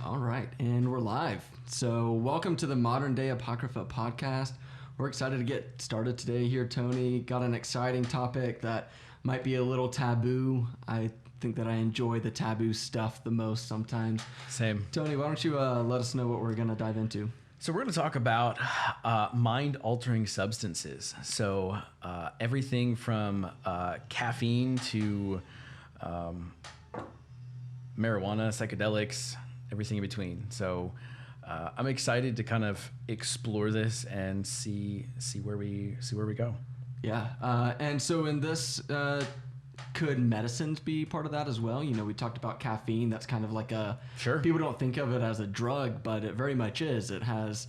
All right, and we're live. So welcome to the Modern Day Apocrypha podcast. We're excited to get started today here, Tony. Got an exciting topic that might be a little taboo. I think that I enjoy the taboo stuff the most sometimes. Same. Tony, why don't you let us know what we're going to dive into? So we're going to talk about mind-altering substances. So everything from caffeine to marijuana, psychedelics, everything in between. So I'm excited to kind of explore this and see where we go. Yeah, and so in this, could medicines be part of that as well? You know, we talked about caffeine. That's kind of like a Sure. People don't think of it as a drug, but it very much is. It has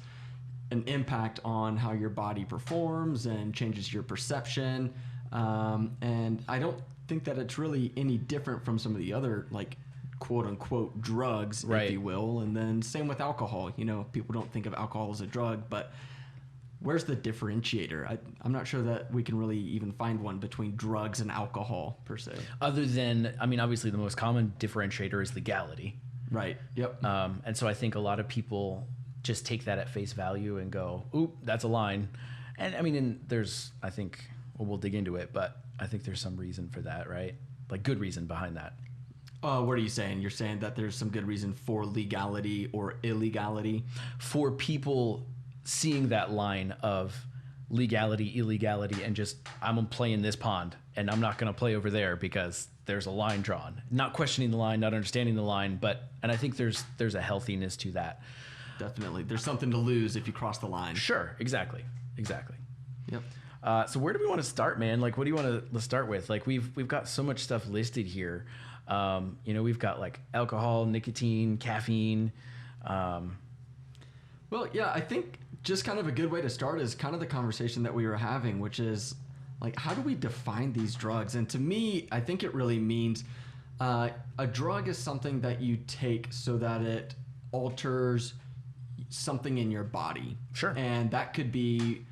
an impact on how your body performs and changes your perception. And I don't think that it's really any different from some of the other, like, quote unquote drugs, Right. if you will. And then same with alcohol. You know, people don't think of alcohol as a drug, but where's the differentiator? I'm not sure that we can really even find one between drugs and alcohol per se. Other than, I mean, obviously the most common differentiator is legality. Right. Yep. And so I think a lot of people just take that at face value and go, oop, that's a line. And I mean, there's, I think, well, we'll dig into it, but I think there's some reason for that, right? Like good reason behind that. What are you saying? You're saying that there's some good reason for legality or illegality? For people seeing that line of legality, illegality, and just, I'm going to play in this pond and I'm not going to play over there because there's a line drawn. Not questioning the line, not understanding the line, and I think there's a healthiness to that. Definitely. There's something to lose if you cross the line. Sure, exactly. Yep. So where do we want to start, man? Like, what do you want to start with? Like, we've got so much stuff listed here. You know, we've got like alcohol, nicotine, caffeine. Well, yeah, I think just kind of a good way to start is kind of the conversation that we were having, which is like, how do we define these drugs? And to me, I think it really means a drug is something that you take so that it alters something in your body. Sure. And that could be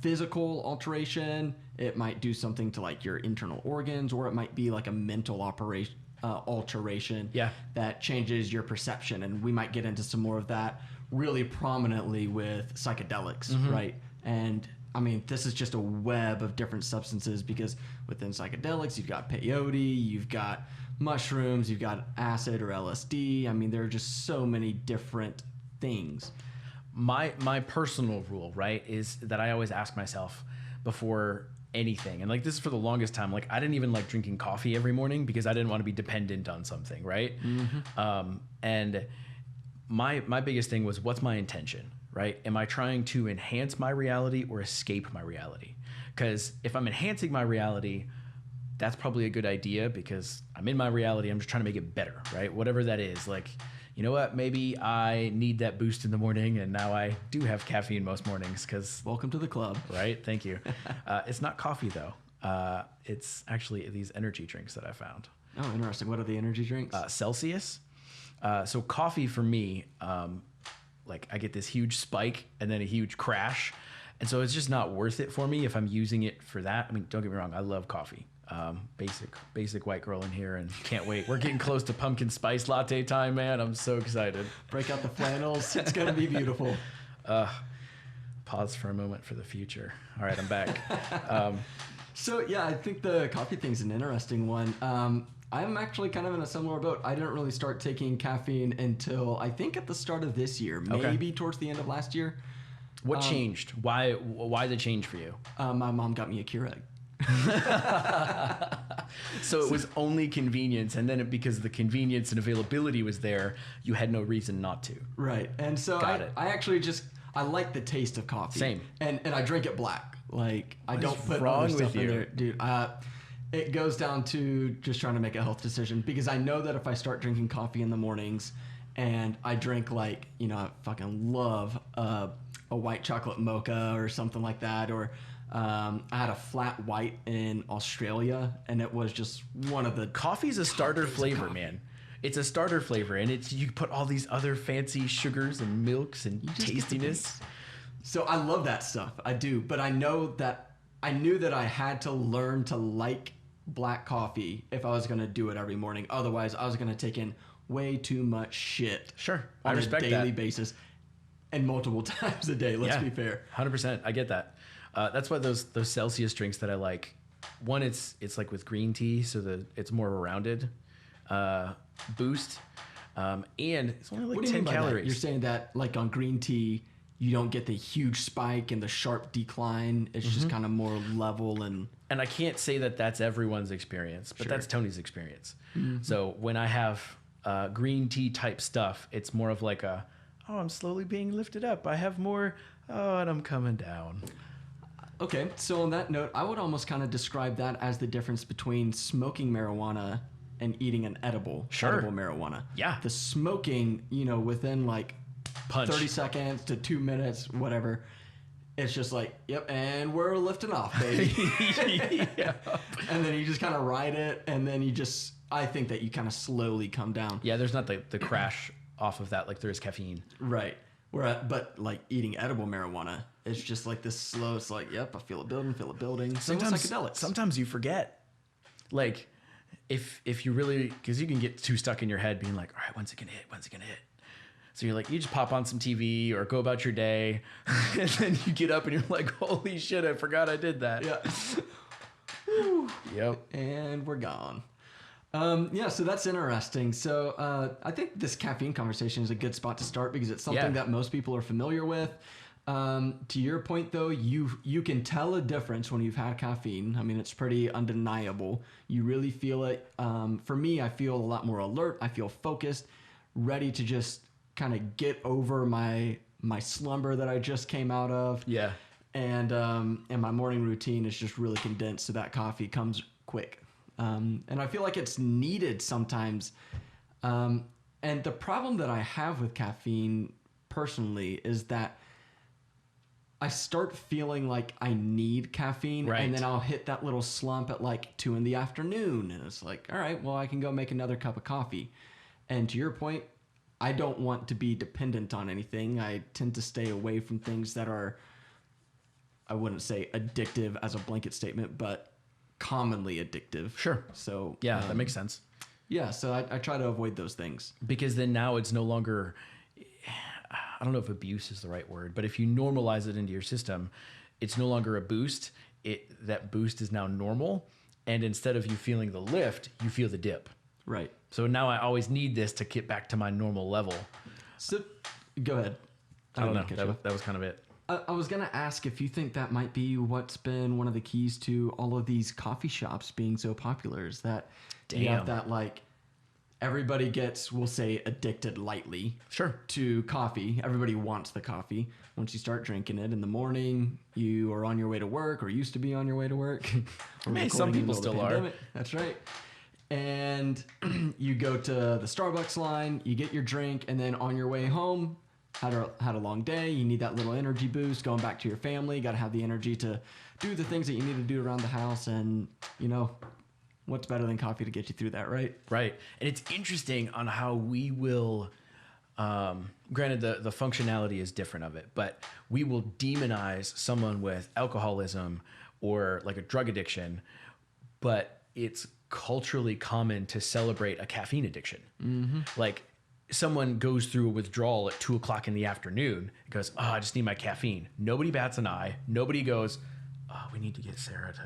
physical alteration. It might do something to like your internal organs, or it might be like a mental alteration that changes your perception. And we might get into some more of that really prominently with psychedelics, right? And I mean, this is just a web of different substances, because within psychedelics, you've got peyote, you've got mushrooms, you've got acid or LSD. I mean, there are just so many different things. My personal rule, right, is that I always ask myself before anything, and like this is for the longest time, like I didn't even like drinking coffee every morning because I didn't want to be dependent on something, right? And my biggest thing was, what's my intention, right? Am I trying to enhance my reality or escape my reality? Because if I'm enhancing my reality, that's probably a good idea because I'm in my reality. I'm just trying to make it better, right? Whatever that is. Like, you know what? Maybe I need that boost in the morning, and now I do have caffeine most mornings because... Welcome to the club. Right? Thank you. It's not coffee, though. It's actually these energy drinks that I found. Oh, interesting. What are the energy drinks? 𝗟𝗟𝘁. So coffee for me, like I get this huge spike and then a huge crash. And so it's just not worth it for me if I'm using it for that. I mean, don't get me wrong. I love coffee. Basic white girl in here, and can't wait. We're getting close to pumpkin spice latte time, man. I'm so excited. Break out the flannels. It's going to be beautiful. Pause for a moment for the future. All right, I'm back. So yeah, I think the coffee thing's an interesting one. I'm actually kind of in a similar boat. I didn't really start taking caffeine until I think at the start of this year, maybe towards the end of last year. What changed? Why the change for you? My mom got me a Keurig. So it was only convenience, and then because the convenience and availability was there, you had no reason not to. Right. And so I actually I like the taste of coffee. Same. And I drink it black. Like, I don't put wrong other stuff with you? in there. Dude, it goes down to just trying to make a health decision, because I know that if I start drinking coffee in the mornings and I drink, like, you know, I fucking love a white chocolate mocha or something like that, or I had a flat white in Australia, and it was just one of the... Coffee's a starter flavor, man. It's a starter flavor, and you put all these other fancy sugars and milks and tastiness. So I love that stuff. I do. But I knew that I had to learn to like black coffee if I was going to do it every morning. Otherwise, I was going to take in way too much shit. Sure. On I respect a daily that. basis and multiple times a day. Let's be fair. 100%. I get that. That's why those Celsius drinks that I like, one, it's like with green tea, so it's more of a rounded boost. And it's only like What do you 10 mean by that? calories. You're saying that like on green tea, you don't get the huge spike and the sharp decline. It's just kind of more level and I can't say that that's everyone's experience, but that's Tony's experience. So when I have green tea type stuff, it's more of like I'm slowly being lifted up. I have more, and I'm coming down. Okay, so on that note, I would almost kind of describe that as the difference between smoking marijuana and eating an edible marijuana. Yeah. The smoking, within like Punch. 30 seconds to 2 minutes, whatever, it's just like, yep, and we're lifting off, baby. Yeah. And then you just kind of ride it, and then I think that you kind of slowly come down. Yeah, there's not the crash off of that like there is caffeine. Right. But like eating edible marijuana, it's just like this slow. It's like, yep, I feel it building. Same with psychedelics. Sometimes you forget. Like, if you really, because you can get too stuck in your head being like, all right, when's it gonna hit? So you're like, you just pop on some TV or go about your day, and then you get up and you're like, holy shit, I forgot I did that. Yeah. Yep. And we're gone. So that's interesting. So I think this caffeine conversation is a good spot to start because it's something that most people are familiar with. To your point, though, you can tell a difference when you've had caffeine. I mean, it's pretty undeniable. You really feel it. For me, I feel a lot more alert. I feel focused, ready to just kind of get over my slumber that I just came out of. Yeah. And my morning routine is just really condensed, so that coffee comes quick. And I feel like it's needed sometimes. And the problem that I have with caffeine personally is that I start feeling like I need caffeine, right. And then I'll hit that little slump at like 2 PM, and it's like, all right, well, I can go make another cup of coffee. And to your point, I don't want to be dependent on anything. I tend to stay away from things that are, I wouldn't say addictive as a blanket statement, but commonly addictive. Sure. So yeah, that makes sense. Yeah, so I try to avoid those things. Because then now it's no longer, I don't know if abuse is the right word, but if you normalize it into your system, it's no longer a boost. That boost is now normal. And instead of you feeling the lift, you feel the dip. Right. So now I always need this to get back to my normal level. So go ahead. I don't know. That was kind of it. I was going to ask if you think that might be what's been one of the keys to all of these coffee shops being so popular, is that you have that, like, everybody gets, we'll say, addicted lightly to coffee. Everybody wants the coffee. Once you start drinking it in the morning, you are on your way to work, or used to be on your way to work. Hey, some people still are. That's right. And you go to the Starbucks line, you get your drink, and then on your way home, had a long day, you need that little energy boost, going back to your family, got to have the energy to do the things that you need to do around the house, and, what's better than coffee to get you through that, right? Right. And it's interesting on how we will, granted the functionality is different of it, but we will demonize someone with alcoholism or like a drug addiction, but it's culturally common to celebrate a caffeine addiction. Mm-hmm. Like someone goes through a withdrawal at 2 o'clock in the afternoon and goes, oh, I just need my caffeine. Nobody bats an eye. Nobody goes, oh, we need to get Sarah to,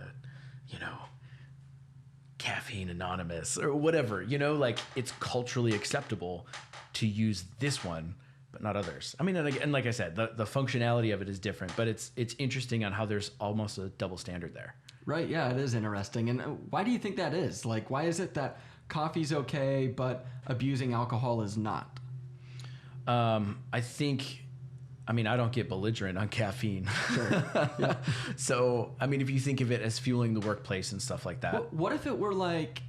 Caffeine Anonymous or whatever, like it's culturally acceptable to use this one, but not others. I mean, and like I said, the functionality of it is different, but it's interesting on how there's almost a double standard there. Right. Yeah, it is interesting. And why do you think that is? Like, why is it that coffee's okay, but abusing alcohol is not? I think, I don't get belligerent on caffeine. Sure. Yeah. So, if you think of it as fueling the workplace and stuff like that. What if it were like,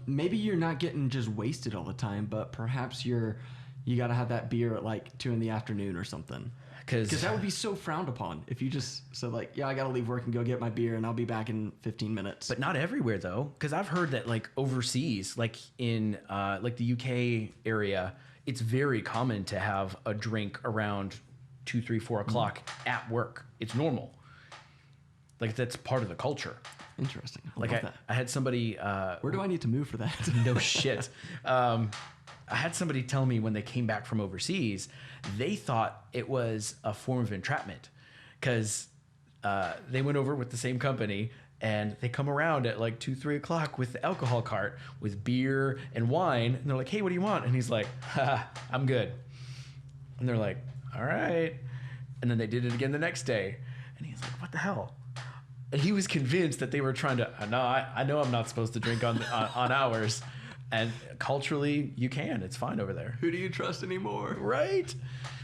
maybe you're not getting just wasted all the time, but perhaps you got to have that beer at like 2 PM or something. Because that would be so frowned upon if you just said like, yeah, I got to leave work and go get my beer and I'll be back in 15 minutes. But not everywhere though. Because I've heard that like overseas, like in like the UK area, it's very common to have a drink around 2, 3, 4 o'clock at work. It's normal. Like that's part of the culture. Interesting. I had somebody. Where do I need to move for that? No shit. I had somebody tell me when they came back from overseas, they thought it was a form of entrapment because they went over with the same company and they come around at like 2-3 o'clock with the alcohol cart with beer and wine. And they're like, hey, what do you want? And he's like, I'm good. And they're like, all right. And then they did it again the next day. And he's like, what the hell? And he was convinced that they were trying to, no, I know I'm not supposed to drink on ours. And culturally, you can. It's fine over there. Who do you trust anymore? Right?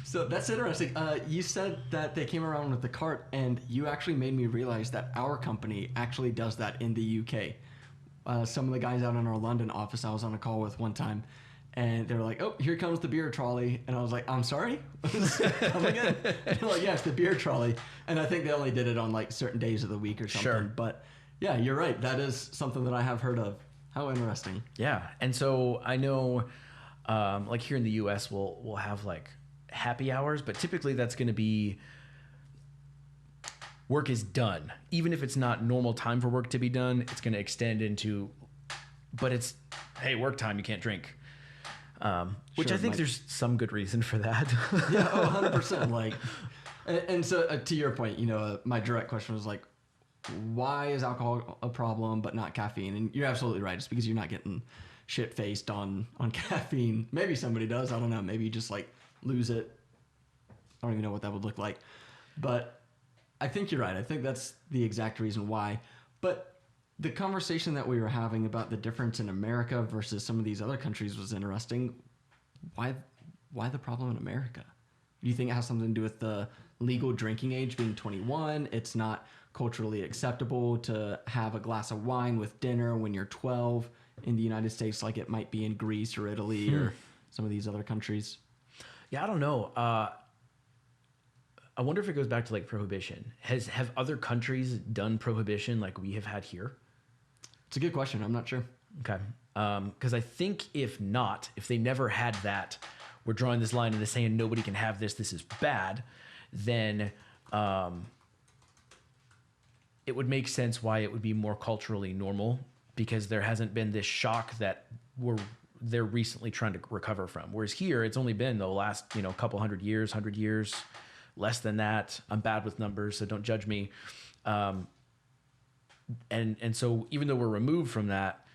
So that's interesting. You said that they came around with the cart, and you actually made me realize that our company actually does that in the UK. Some of the guys out in our London office I was on a call with one time, and they were like, oh, here comes the beer trolley. And I was like, I'm sorry? Come again? And they're like, yeah, it's the beer trolley. And I think they only did it on like certain days of the week or something. Sure. But yeah, you're right. That is something that I have heard of. How interesting. Yeah. And so I know like here in the US, we'll have like happy hours, but typically that's going to be work is done. Even if it's not normal time for work to be done, it's going to extend into, but it's, hey, work time, you can't drink. Which Sure, I think like, there's some good reason for that. Yeah, 100%. Like, and so to your point, you know, my direct question was like, why is alcohol a problem but not caffeine? And you're absolutely right. It's because you're not getting shit faced on caffeine. Maybe somebody does. I don't know. Maybe you just like lose it. I don't even know what that would look like. But I think you're right. I think that's the exact reason why. But the conversation that we were having about the difference in America versus some of these other countries was interesting. Why the problem in America? Do you think it has something to do with the legal drinking age being 21? It's not culturally acceptable to have a glass of wine with dinner when you're 12 in the United States like it might be in Greece or Italy or some of these other countries. Yeah, I don't know. I wonder if it goes back to like prohibition. Have other countries done prohibition like we have had here? It's a good question. I'm not sure. Okay. Because I think if they never had that, we're drawing this line and they're saying nobody can have this, this is bad, then it would make sense why it would be more culturally normal because there hasn't been this shock that they're recently trying to recover from. Whereas here, it's only been the last, couple 100 years, less than that. I'm bad with numbers, so don't judge me. And so even though we're removed from that,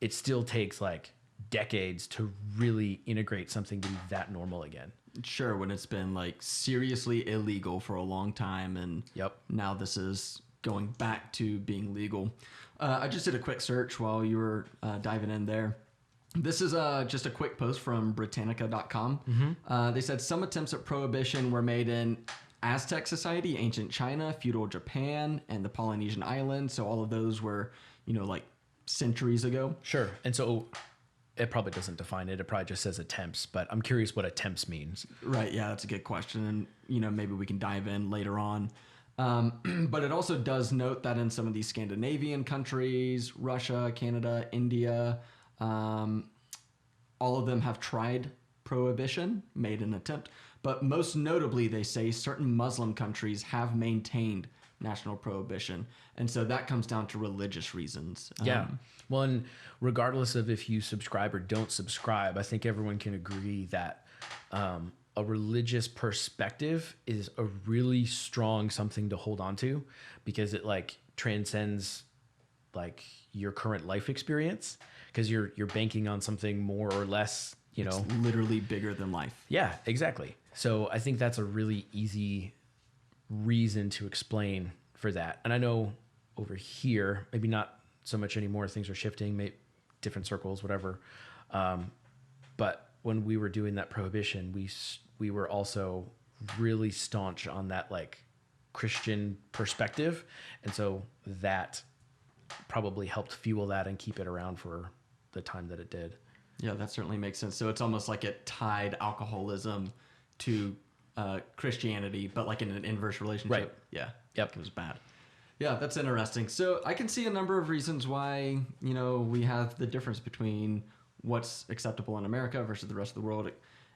it still takes like decades to really integrate something to be that normal again. Sure, when it's been like seriously illegal for a long time, and now this is going back to being legal. I just did a quick search while you were diving in there. This is just a quick post from Britannica.com. They said some attempts at prohibition were made in Aztec society, ancient China, feudal Japan, and the Polynesian islands. So all of those were, like centuries ago. Sure. And so it probably doesn't define it. It probably just says attempts, but I'm curious what attempts means. Right. Yeah, that's a good question. And, maybe we can dive in later on. But it also does note that in some of these Scandinavian countries, Russia, Canada, India, all of them have tried prohibition, made an attempt. But most notably, they say certain Muslim countries have maintained national prohibition. And so that comes down to religious reasons. Yeah. Well, and regardless of if you subscribe or don't subscribe, I think everyone can agree that a religious perspective is a really strong something to hold on to because it like transcends like your current life experience because you're banking on something more or less, It's literally bigger than life. Yeah, exactly. So I think that's a really easy reason to explain for that. And I know over here, maybe not so much anymore, things are shifting, maybe different circles, whatever. But when we were doing that prohibition, we were also really staunch on that like Christian perspective. And so that probably helped fuel that and keep it around for the time that it did. Yeah, that certainly makes sense. So it's almost like it tied alcoholism to Christianity, but like in an inverse relationship. Right. Yeah. Yep. It was bad. Yeah, that's interesting. So I can see a number of reasons why, we have the difference between what's acceptable in America versus the rest of the world.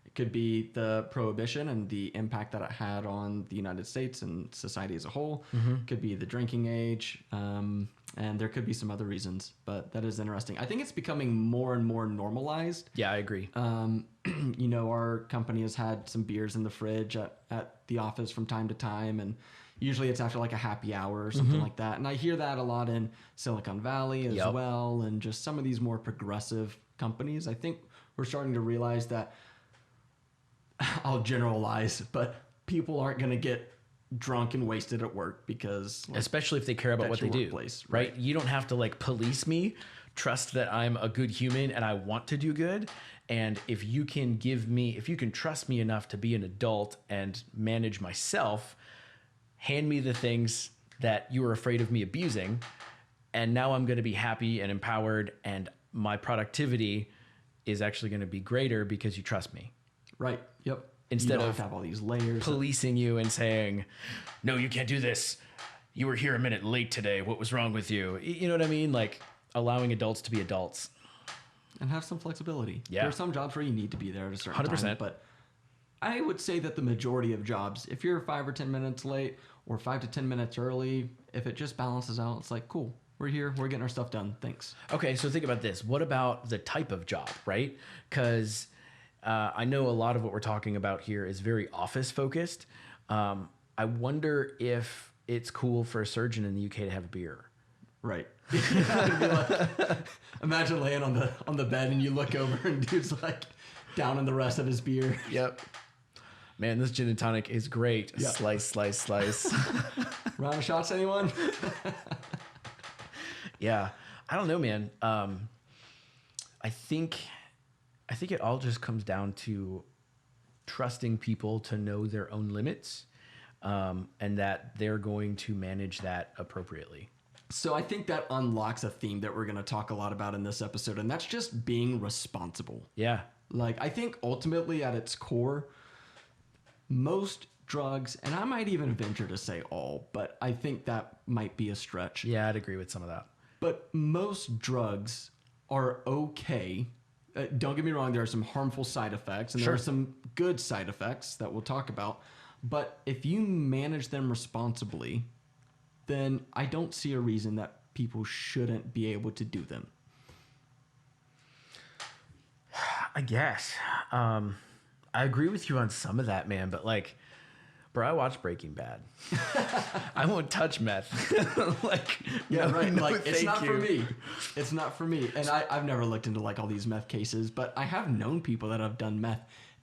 It could be the prohibition and the impact that it had on the United States and society as a whole. It could be the drinking age. And there could be some other reasons, but that is interesting. I think it's becoming more and more normalized. Yeah, I agree. Our company has had some beers in the fridge at the office from time to time, and usually it's after like a happy hour or something like that. And I hear that a lot in Silicon Valley as well, and just some of these more progressive companies. I think we're starting to realize that, I'll generalize, but people aren't going to get drunk and wasted at work because especially if they care about what they do, right? You don't have to like police me. Trust that I'm a good human and I want to do good. And if you can trust me enough to be an adult and manage myself, hand me the things that you were afraid of me abusing, and now I'm going to be happy and empowered, and my productivity is actually going to be greater because you trust me. Right. Yep. Instead of have all these layers, policing you and saying, no, you can't do this. You were here a minute late today. What was wrong with you? You know what I mean? Like allowing adults to be adults. And have some flexibility. Yeah. There are some jobs where you need to be there at a certain 100%. time. But I would say that the majority of jobs, if you're 5 or 10 minutes late or 5 to 10 minutes early, if it just balances out, it's like, cool, we're here, we're getting our stuff done. Thanks. Okay, so think about this. What about the type of job, right? Because I know a lot of what we're talking about here is very office focused. I wonder if it's cool for a surgeon in the UK to have a beer. Right. Imagine laying on the bed and you look over and dude's like down in the rest of his beer. Yep. Man, this gin and tonic is great. Yep. Slice, slice, slice. Round of shots, anyone? Yeah. I don't know, man. I think it all just comes down to trusting people to know their own limits, and that they're going to manage that appropriately. So I think that unlocks a theme that we're going to talk a lot about in this episode, and that's just being responsible. Yeah. Like, I think ultimately at its core, most drugs, and I might even venture to say all, but I think that might be a stretch. Yeah, I'd agree with some of that. But most drugs are okay. Don't get me wrong, there are some harmful side effects, and there are some good side effects that we'll talk about. But if you manage them responsibly, then I don't see a reason that people shouldn't be able to do them. I guess. I agree with you on some of that, man, but like, bro, I watched Breaking Bad. I won't touch meth. Yeah, right. No, like, it's not for me. It's not for me. And I've never looked into like all these meth cases, but I have known people that have done meth.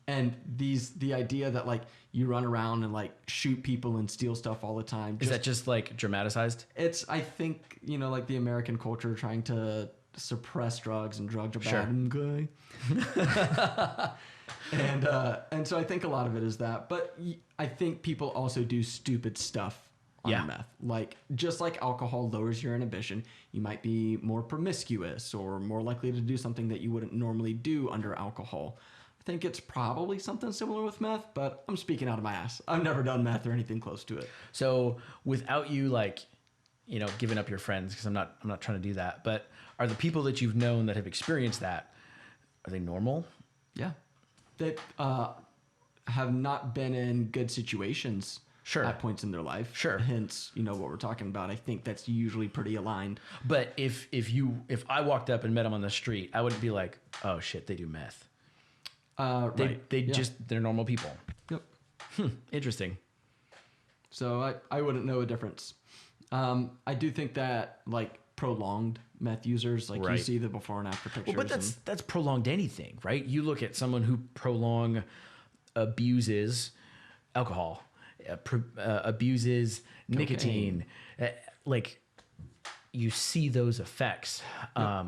And the idea that like you run around and like shoot people and steal stuff all the time. Is that just like dramatized? It's, I think, like the American culture trying to suppress drugs, and drugs are bad and good. And so I think a lot of it is that, but I think people also do stupid stuff on meth. Like, just like alcohol lowers your inhibition, you might be more promiscuous or more likely to do something that you wouldn't normally do under alcohol. I think it's probably something similar with meth, but I'm speaking out of my ass. I've never done meth or anything close to it. So without you giving up your friends, because I'm not trying to do that, but are the people that you've known that have experienced that, are they normal? Yeah. That have not been in good situations at points in their life. Sure. Hence, what we're talking about. I think that's usually pretty aligned. But if I walked up and met them on the street, I wouldn't be like, oh shit, they do meth. They're normal people. Yep. Interesting. So I wouldn't know a difference. I do think that like prolonged meth users, like you see the before and after pictures. Well, but that's prolonged anything, right? You look at someone who abuses alcohol, abuses nicotine, like you see those effects. Yep.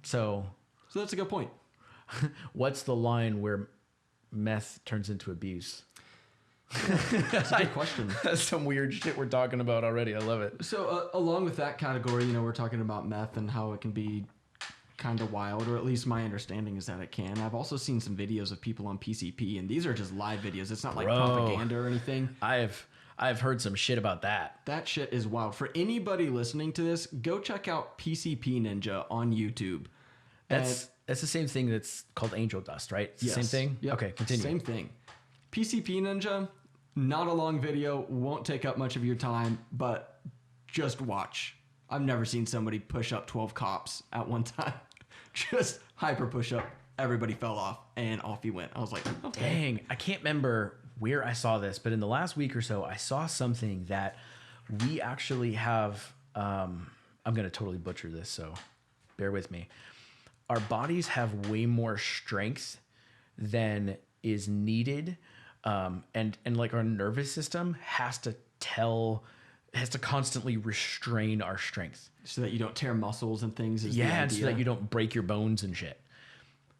So that's a good point. What's the line where meth turns into abuse? That's a good question. That's some weird shit we're talking about already. I love it. So along with that category, we're talking about meth and how it can be kind of wild, or at least my understanding is that it can. I've also seen some videos of people on PCP, and these are just live videos. It's not like propaganda or anything. I've heard some shit about that. That shit is wild. For anybody listening to this, go check out PCP Ninja on YouTube. That's the same thing that's called angel dust, right? It's the same thing? Yep. Okay, continue. Same thing. PCP Ninja, not a long video, won't take up much of your time, but just watch. I've never seen somebody push up 12 cops at one time. Just hyper push up. Everybody fell off and off he went. I was like, okay. Dang, I can't remember where I saw this, but in the last week or so, I saw something that we actually have. I'm going to totally butcher this, so bear with me. Our bodies have way more strength than is needed. And like our nervous system has to constantly restrain our strength. So that you don't tear muscles and things. Is Yeah, and so that you don't break your bones and shit.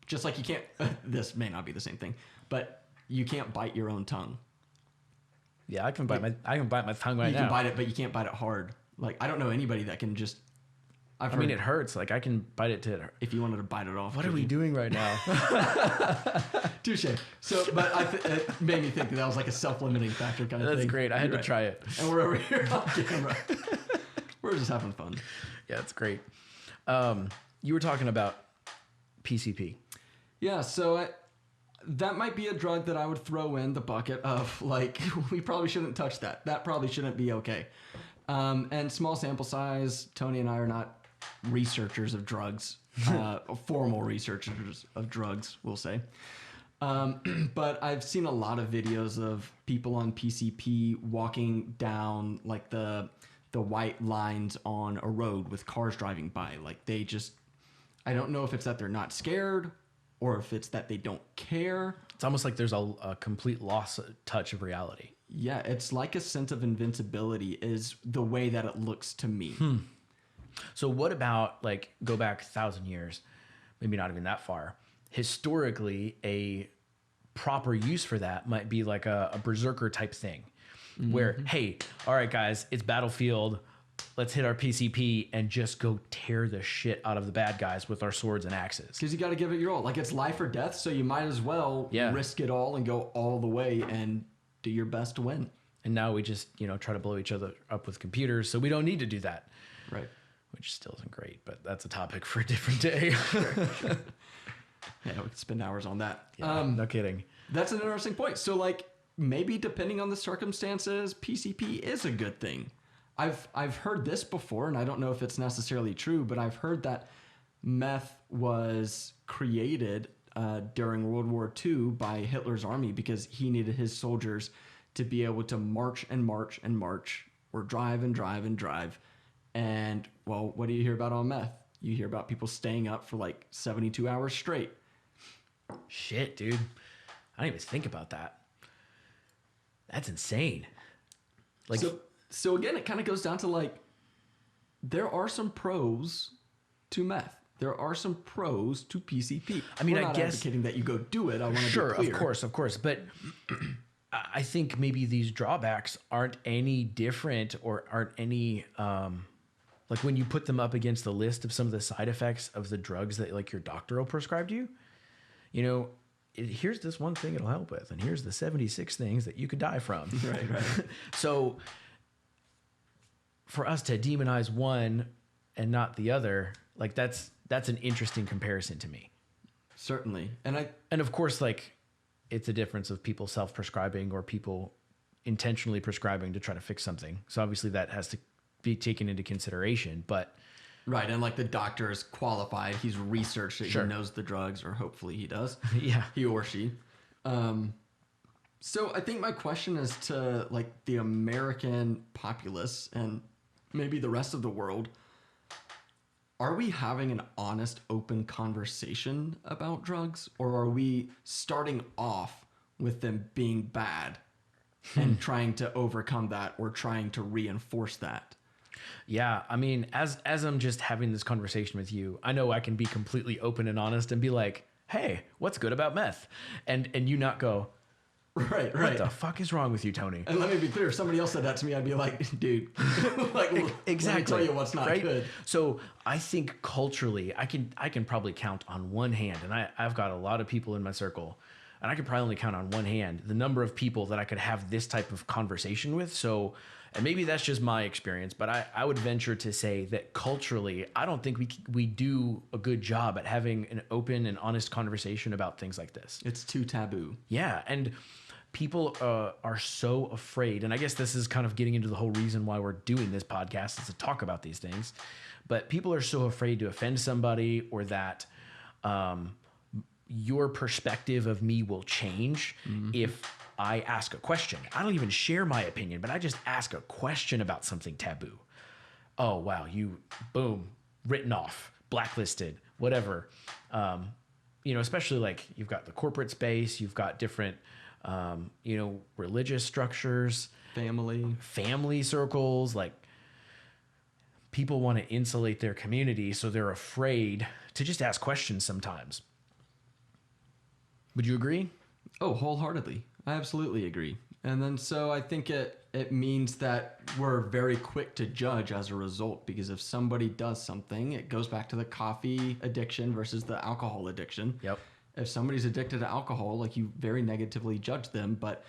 Just like you can't, this may not be the same thing, but you can't bite your own tongue. Yeah, I can bite my tongue right now. You can bite it, but you can't bite it hard. Like, I don't know anybody that can just, I mean, it hurts. Like, I can bite it to... If you wanted to bite it off. What are we doing right now? Touche. So, but it made me think that was like a self-limiting factor kind of thing. That's great. I had to try it. And we're over here on camera. We're just having fun. Yeah, it's great. You were talking about PCP. Yeah, so that might be a drug that I would throw in the bucket of, like, we probably shouldn't touch that. That probably shouldn't be okay. And small sample size, Tony and I are not researchers of drugs, formal researchers of drugs, we'll say. But I've seen a lot of videos of people on PCP walking down, like, the white lines on a road with cars driving by. Like, they just... I don't know if it's that they're not scared or if it's that they don't care. It's almost like there's a complete loss touch of reality. Yeah, it's like a sense of invincibility is the way that it looks to me. So what about, like, go back 1,000 years, maybe not even that far. Historically, a proper use for that might be like a berserker type thing where, hey, all right, guys, it's battlefield. Let's hit our PCP and just go tear the shit out of the bad guys with our swords and axes. Because you got to give it your all. Like, it's life or death, so you might as well risk it all and go all the way and do your best to win. And now we just, try to blow each other up with computers, so we don't need to do that. Right. Which still isn't great, but that's a topic for a different day. Sure. Yeah, we could spend hours on that. Yeah, no kidding. That's an interesting point. So, like, maybe depending on the circumstances, PCP is a good thing. I've heard this before, and I don't know if it's necessarily true, but I've heard that meth was created during World War II by Hitler's army because he needed his soldiers to be able to march and march and march, or drive and drive and drive. And, well, what do you hear about on meth? You hear about people staying up for like 72 hours straight. Shit, dude. I didn't even think about that. That's insane. Like... So again, it kind of goes down to, like, there are some pros to meth. There are some pros to PCP. I mean, We're I not guess advocating that you go do it. I want to be clear. Of course. But I think maybe these drawbacks aren't any different or aren't any like when you put them up against the list of some of the side effects of the drugs that, like, your doctor will prescribe to you. Here's this one thing it'll help with, and here's the 76 things that you could die from. Right. So for us to demonize one and not the other, like, that's an interesting comparison to me. Certainly. And of course, like, it's a difference of people self-prescribing or people intentionally prescribing to try to fix something. So obviously that has to be taken into consideration, but... Right, and, like, the doctor is qualified. He's researched it. Sure. He knows the drugs, or hopefully he does. Yeah. He or she. So I think my question is to, like, the American populace and maybe the rest of the world. Are we having an honest, open conversation about drugs? Or are we starting off with them being bad and trying to overcome that or trying to reinforce that? Yeah, I mean, as I'm just having this conversation with you, I know I can be completely open and honest and be like, hey, what's good about meth? And you not go, Right. What the fuck is wrong with you, Tony? And let me be clear, if somebody else said that to me, I'd be like, dude, like, exactly. Let me tell you what's not good. So I think culturally, I can probably count on one hand, and I've got a lot of people in my circle. and I could probably only count on one hand the number of people that I could have this type of conversation with. So, and maybe that's just my experience, but I would venture to say that culturally, I don't think we do a good job at having an open and honest conversation about things like this. It's too taboo. Yeah, and people are so afraid, and I guess this is kind of getting into the whole reason why we're doing this podcast is to talk about these things. But people are so afraid to offend somebody, or that your perspective of me will change if I ask a question. I don't even share my opinion, but I just ask a question about something taboo. Oh, wow, you, boom, written off, blacklisted, whatever. You know, especially like you've got the corporate space, you've got different, you know, religious structures, family circles. Like, people want to insulate their community, so they're afraid to just ask questions sometimes. Would you agree? Oh, wholeheartedly. I absolutely agree. And then so I think it means that we're very quick to judge as a result, because if somebody does something, it goes back to the coffee addiction versus the alcohol addiction. Yep. If somebody's addicted to alcohol, like, you very negatively judge them. But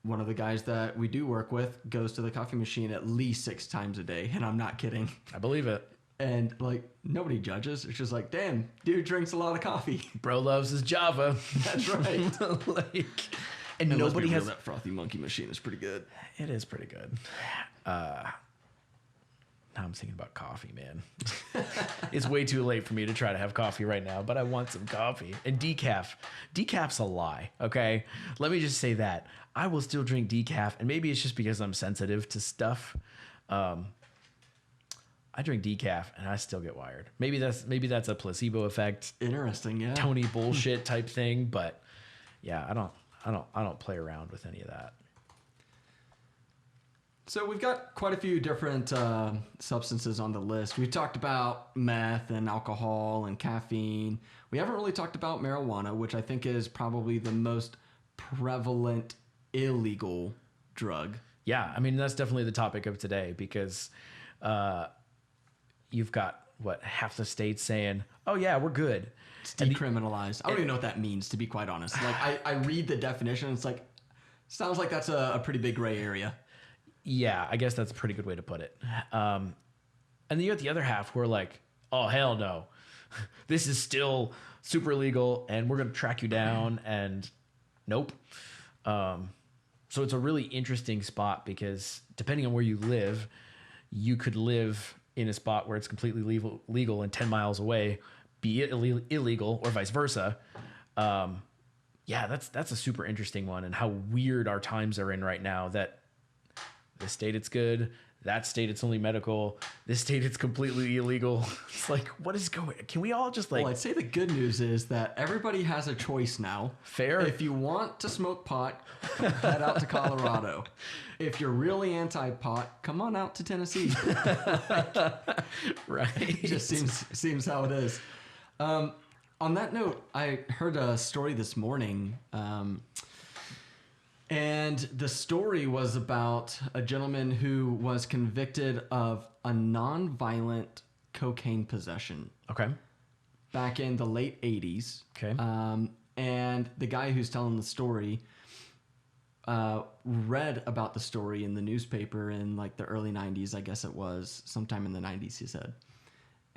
one of the guys that we do work with goes to the coffee machine at least 6 times a day. And I'm not kidding. I believe it. And like, nobody judges. It's just like, damn, dude drinks a lot of coffee. Bro loves his Java. That's right. Like, and nobody has that frothy monkey machine is pretty good. It is pretty good. Now I'm thinking about coffee, man. It's way too late for me to try to have coffee right now, but I want some coffee. And decaf. Decaf's a lie, okay? Let me just say that. I will still drink decaf, and maybe it's just because I'm sensitive to stuff. I drink decaf and I still get wired. Maybe that's a placebo effect. Interesting, yeah. Tony bullshit type thing, but yeah, I don't play around with any of that. So we've got quite a few different substances on the list. We talked about meth and alcohol and caffeine. We haven't really talked about marijuana, which I think is probably the most prevalent illegal drug. Yeah, I mean, that's definitely the topic of today, because you've got, half the states saying, oh yeah, we're good. It's decriminalized. I don't even know what that means, to be quite honest. Like, I read the definition, it's like, sounds like that's a pretty big gray area. Yeah, I guess that's a pretty good way to put it. And then you got the other half who are like, oh, hell no. This is still super illegal, and we're going to track you down, and nope. So it's a really interesting spot, because depending on where you live, you could live in a spot where it's completely legal and 10 miles away be illegal, or vice versa. Yeah, that's a super interesting one, and how weird our times are in right now, that this state it's good, that state it's only medical, this state it's completely illegal. It's like, what is going? Can we all just like? Well, I'd say the good news is that everybody has a choice now. Fair. If you want to smoke pot, head out to Colorado. If you're really anti-pot, come on out to Tennessee. Right. It just seems how it is. On that note, I heard a story this morning. And the story was about a gentleman who was convicted of a nonviolent cocaine possession. Okay. Back in the late 80s. Okay. And the guy who's telling the story read about the story in the newspaper in like the early 90s, I guess it was. Sometime in the 90s, he said.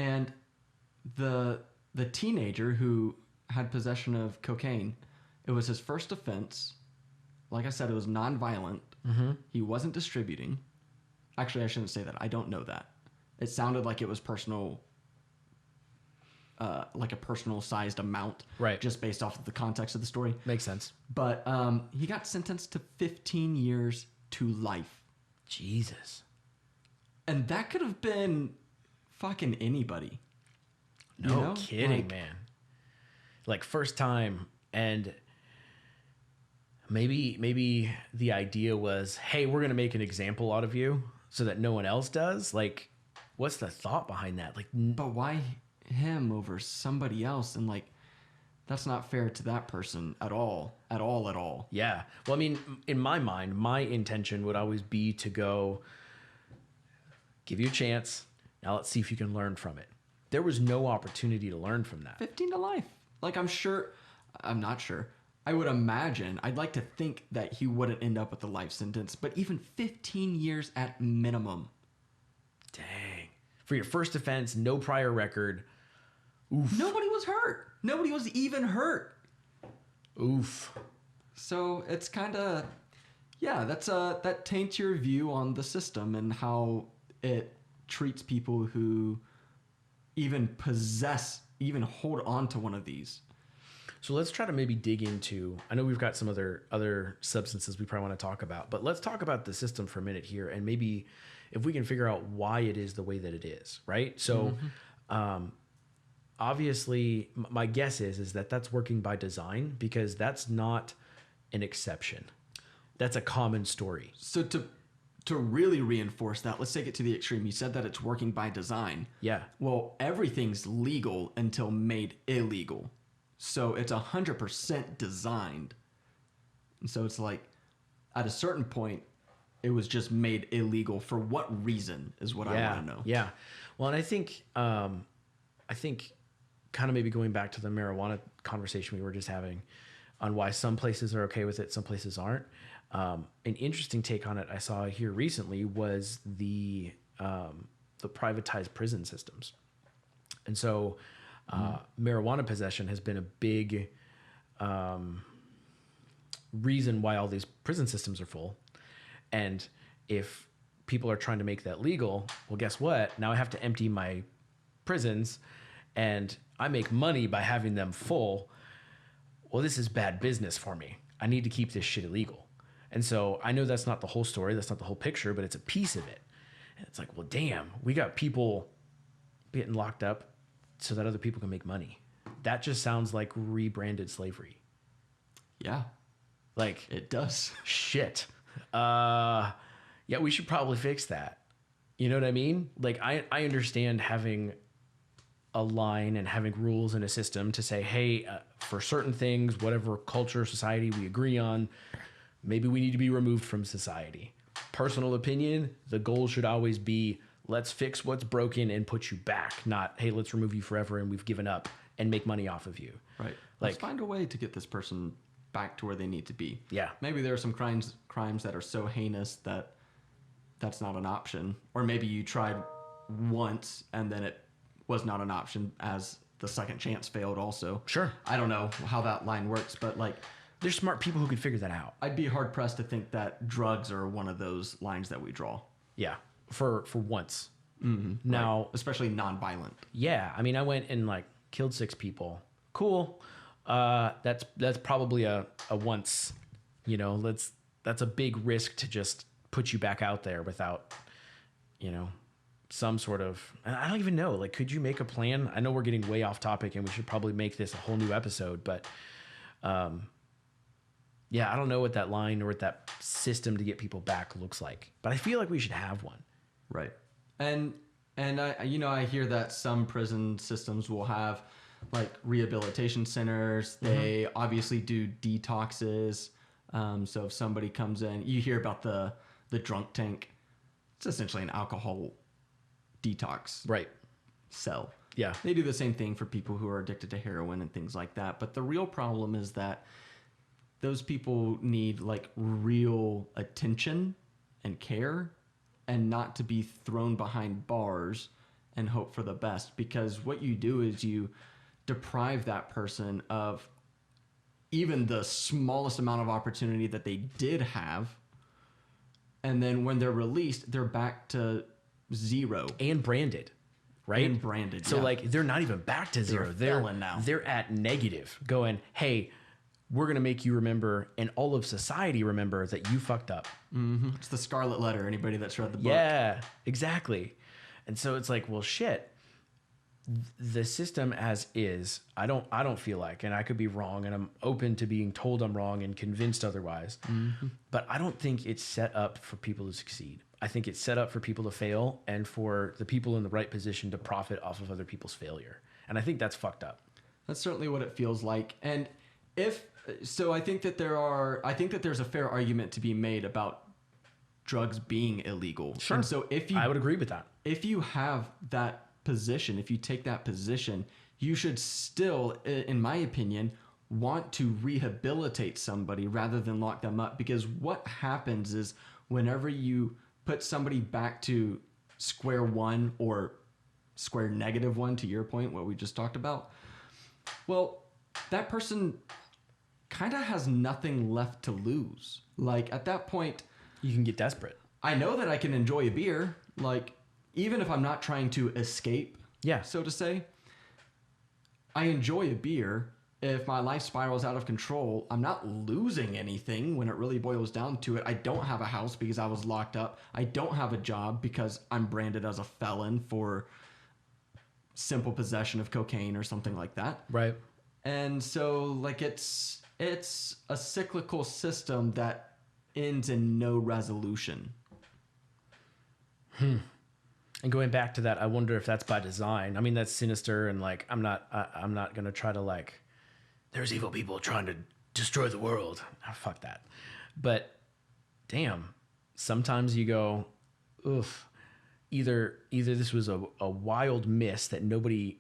And the teenager who had possession of cocaine, it was his first offense. Like I said, it was nonviolent. Mm-hmm. He wasn't distributing. Actually, I shouldn't say that. I don't know that. It sounded like it was personal, like a personal sized amount. Right. Just based off of the context of the story. Makes sense. But he got sentenced to 15 years to life. Jesus. And that could have been fucking anybody. No kidding, man. Like, first time, and maybe the idea was, hey, we're gonna make an example out of you so that no one else does. Like, what's the thought behind that? Like, but why him over somebody else? And like, that's not fair to that person at all. Yeah. Well, I mean, in my mind, my intention would always be to go, give you a chance. Now let's see if you can learn from it. There was no opportunity to learn from that. 15 to life. Like, I'm not sure. I would imagine, I'd like to think that he wouldn't end up with a life sentence, but even 15 years at minimum. Dang. For your first offense, no prior record. Oof. Nobody was hurt. Nobody was even hurt. Oof. So it's kind of, yeah, that taints your view on the system and how it treats people who even hold on to one of these. So let's try to maybe dig into, I know we've got some other substances we probably want to talk about, but let's talk about the system for a minute here, and maybe if we can figure out why it is the way that it is, right? So obviously my guess is that that's working by design, because that's not an exception. That's a common story. So to really reinforce that, let's take it to the extreme. You said that it's working by design. Yeah. Well, everything's legal until made illegal. So it's 100% designed. And so it's like, at a certain point, it was just made illegal. For what reason is what I want to know. Yeah. Well, and I think kind of maybe going back to the marijuana conversation we were just having on why some places are okay with it, some places aren't. An interesting take on it I saw here recently was the privatized prison systems. And so marijuana possession has been a big reason why all these prison systems are full. And if people are trying to make that legal, well, guess what? Now I have to empty my prisons and I make money by having them full. Well, this is bad business for me. I need to keep this shit illegal. And so I know that's not the whole story. That's not the whole picture, but it's a piece of it. And it's like, well, damn, we got people getting locked up so that other people can make money. That just sounds like rebranded slavery. Yeah. Like, it does. Shit. Yeah, we should probably fix that. You know what I mean? Like, I understand having a line and having rules and a system to say, hey, for certain things, whatever culture, society we agree on, maybe we need to be removed from society. Personal opinion, the goal should always be, let's fix what's broken and put you back, not, hey, let's remove you forever and we've given up and make money off of you. Right. Like, let's find a way to get this person back to where they need to be. Yeah. Maybe there are some crimes that are so heinous that that's not an option. Or maybe you tried once and then it was not an option as the second chance failed also. Sure. I don't know how that line works, but like, there's smart people who could figure that out. I'd be hard pressed to think that drugs are one of those lines that we draw. Yeah. For once. Mm-hmm. Now, right. Especially non-violent. Yeah. I mean, I went and like killed 6 people. Cool. That's probably a once, you know, that's a big risk to just put you back out there without, you know, some sort of, I don't even know, like, could you make a plan? I know we're getting way off topic and we should probably make this a whole new episode, but, yeah, I don't know what that line or what that system to get people back looks like, but I feel like we should have one. Right. And I hear that some prison systems will have like rehabilitation centers. They obviously do detoxes. So if somebody comes in, you hear about the drunk tank. It's essentially an alcohol detox cell. Yeah. They do the same thing for people who are addicted to heroin and things like that. But the real problem is that those people need like real attention and care, and not to be thrown behind bars and hope for the best. Because what you do is you deprive that person of even the smallest amount of opportunity that they did have. And then when they're released, they're back to zero. And branded, right? And branded. So like, they're not even back to zero. They're a felon now. They're at negative, going, hey, we're going to make you remember, and all of society remember that you fucked up. Mm-hmm. It's the Scarlet Letter. Anybody that's read the book. Yeah, exactly. And so it's like, well, shit. The system as is, I don't feel like, and I could be wrong, and I'm open to being told I'm wrong and convinced otherwise, but I don't think it's set up for people to succeed. I think it's set up for people to fail and for the people in the right position to profit off of other people's failure. And I think that's fucked up. That's certainly what it feels like. And I think that there's a fair argument to be made about drugs being illegal. Sure. And so I would agree with that. If you have that position, if you take that position, you should still, in my opinion, want to rehabilitate somebody rather than lock them up. Because what happens is whenever you put somebody back to square one or square -1, to your point, what we just talked about, well, that person kind of has nothing left to lose. Like at that point, you can get desperate. I know that I can enjoy a beer, like even if I'm not trying to escape, so to say. I enjoy a beer. If my life spirals out of control, I'm not losing anything when it really boils down to it. I don't have a house because I was locked up. I don't have a job because I'm branded as a felon for simple possession of cocaine or something like that. Right. And so like it's a cyclical system that ends in no resolution. And going back to that, I wonder if that's by design. I mean, that's sinister, and like I'm not going to try to like there's evil people trying to destroy the world. Oh, fuck that. But damn, sometimes you go, oof, either this was a wild miss that nobody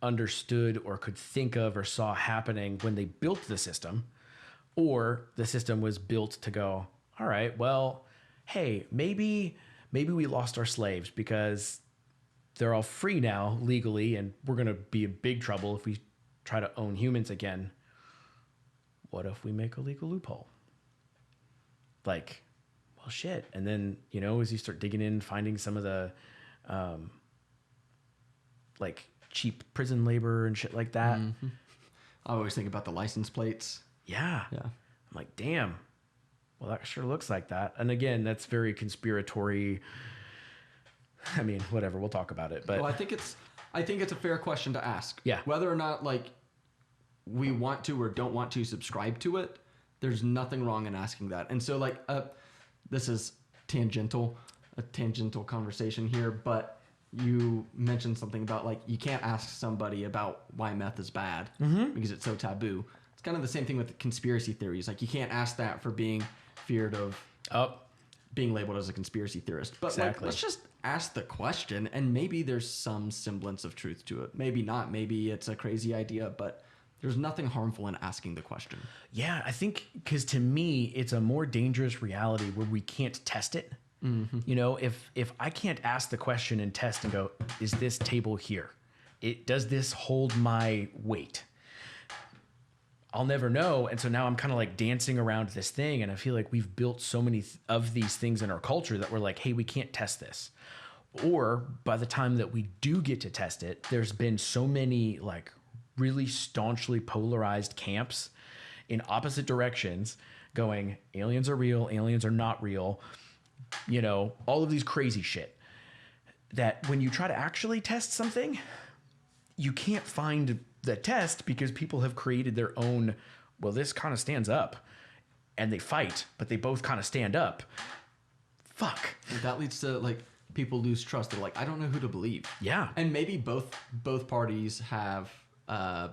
understood or could think of or saw happening when they built the system, or the system was built to go, all right, well, hey, maybe we lost our slaves because they're all free now legally, and we're going to be in big trouble if we try to own humans again. What if we make a legal loophole? Like, well, shit. And then, you know, as you start digging in, finding some of the, like cheap prison labor and shit like that. Mm-hmm. I always think about the license plates. Yeah. I'm like, damn. Well, that sure looks like that. And again, that's very conspiratory. I mean, whatever, we'll talk about it. But well, I think it's a fair question to ask. Yeah. Whether or not like we want to or don't want to subscribe to it, there's nothing wrong in asking that. And so like this is a tangential conversation here, but you mentioned something about like you can't ask somebody about why meth is bad because it's so taboo. It's kind of the same thing with conspiracy theories. Like you can't ask that for being feared of being labeled as a conspiracy theorist. But like, let's just ask the question, and maybe there's some semblance of truth to it. Maybe not. Maybe it's a crazy idea, but there's nothing harmful in asking the question. Yeah, I think because to me, it's a more dangerous reality where we can't test it. Mm-hmm. You know, if I can't ask the question and test and go, is this table here? Does this hold my weight? I'll never know. And so now I'm kind of like dancing around this thing. And I feel like we've built so many of these things in our culture that we're like, hey, we can't test this. Or by the time that we do get to test it, there's been so many like really staunchly polarized camps in opposite directions going, aliens are real, aliens are not real. You know, all of these crazy shit that when you try to actually test something, you can't find the test because people have created their own, well, this kind of stands up, and they fight, but they both kind of stand up. Fuck. And that leads to like people lose trust. They're like, I don't know who to believe. Yeah. And maybe both parties have a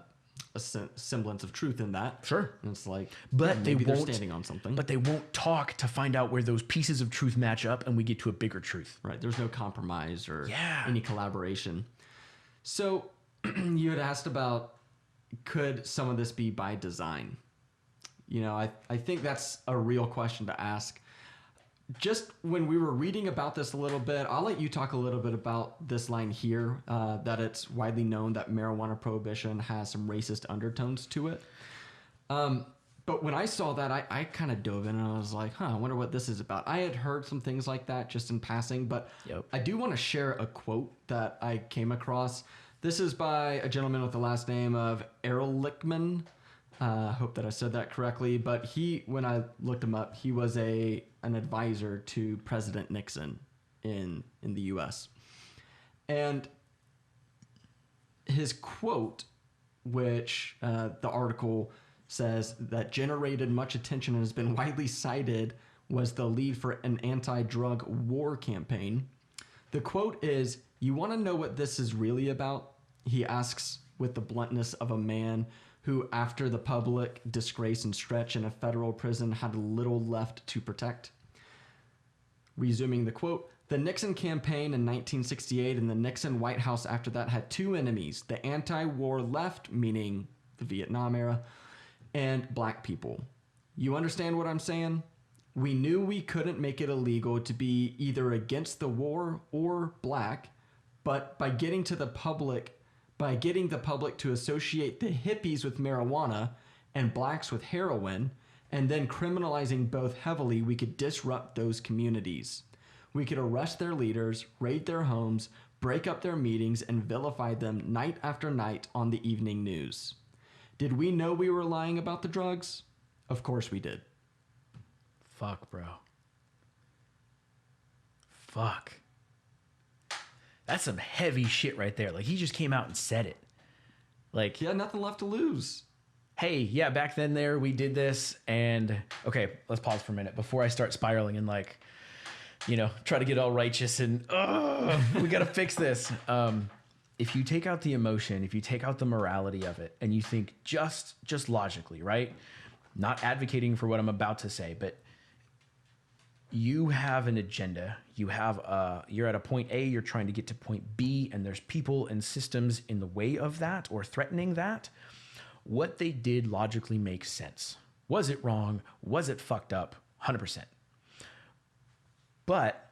semblance of truth in that. Sure. And it's like, but maybe they're standing on something. But they won't talk to find out where those pieces of truth match up, and we get to a bigger truth. Right. There's no compromise or any collaboration. So you had asked about, could some of this be by design? You know, I think that's a real question to ask. Just when we were reading about this a little bit, I'll let you talk a little bit about this line here, that it's widely known that marijuana prohibition has some racist undertones to it. But when I saw that, I kind of dove in and I was like, I wonder what this is about. I had heard some things like that just in passing, but I do want to share a quote that I came across. This is by a gentleman with the last name of 𝗟𝗶𝘀𝘁𝗿𝗃. Hope that I said that correctly. But when I looked him up, he was an advisor to President Nixon in the U.S. And his quote, which the article says that generated much attention and has been widely cited, was the lead for an anti-drug war campaign. The quote is, "You want to know what this is really about?" He asks with the bluntness of a man who, after the public disgrace and stretch in a federal prison, had little left to protect. Resuming the quote, "The Nixon campaign in 1968 and the Nixon White House after that had two enemies, the anti-war left, meaning the Vietnam era, and black people. You understand what I'm saying? We knew we couldn't make it illegal to be either against the war or black, but by getting the public to associate the hippies with marijuana and blacks with heroin, and then criminalizing both heavily, we could disrupt those communities. We could arrest their leaders, raid their homes, break up their meetings, and vilify them night after night on the evening news. Did we know we were lying about the drugs? Of course we did. Fuck, bro. Fuck. That's some heavy shit right there. Like, he just came out and said it. Like, he had nothing left to lose. Hey, yeah, back then there, we did this. And, okay, let's pause for a minute before I start spiraling and, like, try to get all righteous and, we got to fix this. If you take out the emotion, if you take out the morality of it, and you think just logically, right? Not advocating for what I'm about to say, but you have an agenda. You're at a point A, you're trying to get to point B, and there's people and systems in the way of that or threatening that. What they did logically makes sense. Was it wrong? Was it fucked up? 100%. But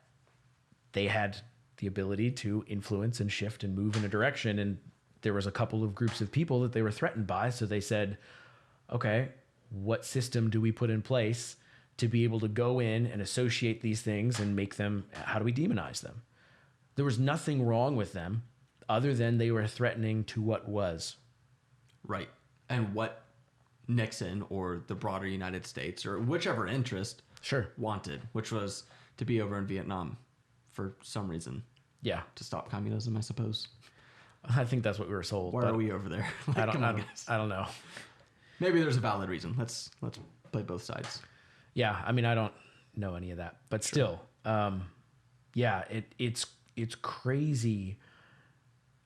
they had the ability to influence and shift and move in a direction. And there was a couple of groups of people that they were threatened by. So they said, okay, what system do we put in place to be able to go in and associate these things and make them, how do we demonize them? There was nothing wrong with them other than they were threatening to what was. Right. And what Nixon or the broader United States or whichever interest wanted, which was to be over in Vietnam for some reason. Yeah. To stop communism, I suppose. I think that's what we were sold. Why are we over there? Like, I don't know. Maybe there's a valid reason. Let's play both sides. Yeah, I mean, I don't know any of that, but still, yeah, it's crazy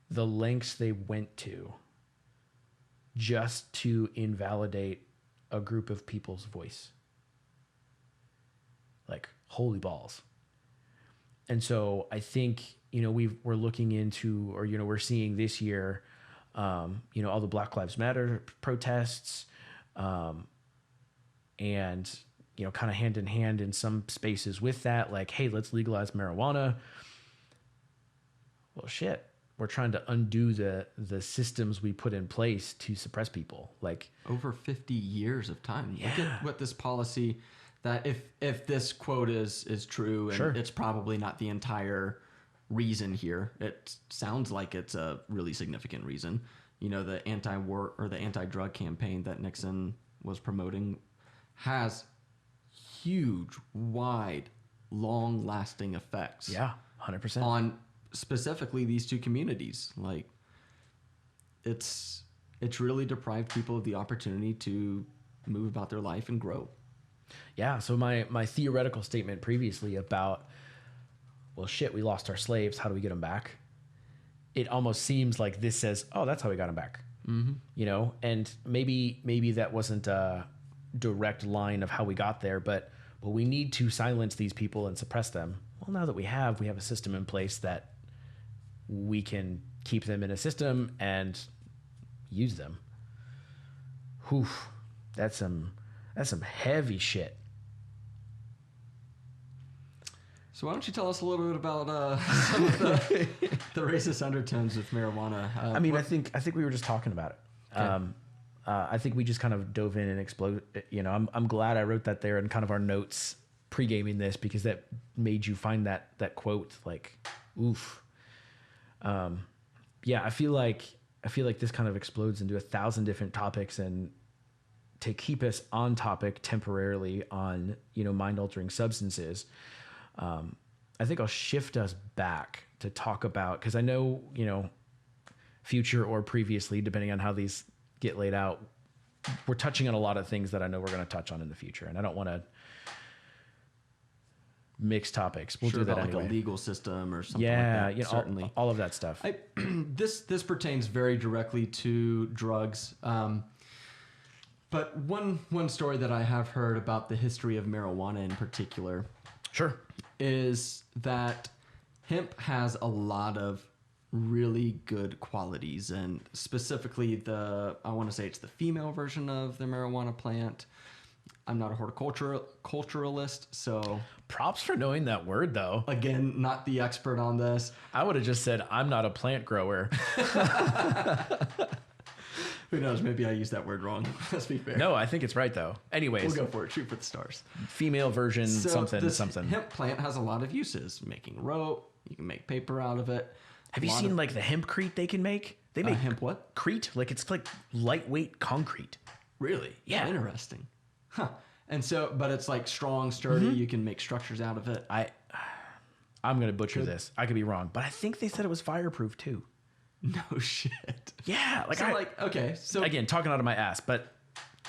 the lengths they went to just to invalidate a group of people's voice. Like, holy balls. And so I think, we're looking into, or, we're seeing this year, all the Black Lives Matter protests, and, kind of hand in hand in some spaces with that, like, hey, let's legalize marijuana. Well, shit, we're trying to undo the systems we put in place to suppress people. Like, over 50 years of time. Yeah. Look at what this policy, that if this quote is true, and it's probably not the entire reason here. It sounds like it's a really significant reason. The anti-war or the anti-drug campaign that Nixon was promoting has huge, wide, long-lasting effects. Yeah, 100%. On specifically these two communities. Like, it's really deprived people of the opportunity to move about their life and grow. Yeah, so my theoretical statement previously about, well, shit, we lost our slaves, how do we get them back? It almost seems like this says, oh, that's how we got them back. Mm-hmm. And maybe that wasn't a direct line of how we got there, but we need to silence these people and suppress them. Well, now that we have a system in place that we can keep them in a system and use them. Whew, that's some heavy shit. So why don't you tell us a little bit about some of the racist undertones with marijuana? I think we were just talking about it. Okay. I think we just kind of dove in and exploded. I'm glad I wrote that there in kind of our notes pre-gaming this, because that made you find that quote, like, oof. Yeah, I feel like this kind of explodes into 1,000 different topics, and to keep us on topic temporarily on, mind-altering substances, I think I'll shift us back to talk about, because I know, future or previously, depending on how these get laid out, we're touching on a lot of things that I know we're going to touch on in the future, and I don't want to mix topics. We'll do that anyway. Like a legal system or something like that. Certainly. All of that stuff. This pertains very directly to drugs. But one story that I have heard about the history of marijuana in particular, sure, is that hemp has a lot of really good qualities, and specifically I want to say it's the female version of the marijuana plant. I'm not a horticulturalist, so props for knowing that word, though. Again, not the expert on this. I would have just said I'm not a plant grower. Who knows? Maybe I used that word wrong. Let's be fair. No, I think it's right, though. Anyways, we'll go for it. Shoot for the stars. Female version, something. Hemp plant has a lot of uses. Making rope. You can make paper out of it. Have you seen like the hempcrete they can make? They make hemp what? Crete. Like it's like lightweight concrete. Really? Yeah. Interesting. Huh. And so, but it's like strong, sturdy. You can make structures out of it. I'm gonna butcher this. I could be wrong, but I think they said it was fireproof too. No shit. Yeah. Okay. So again, talking out of my ass, but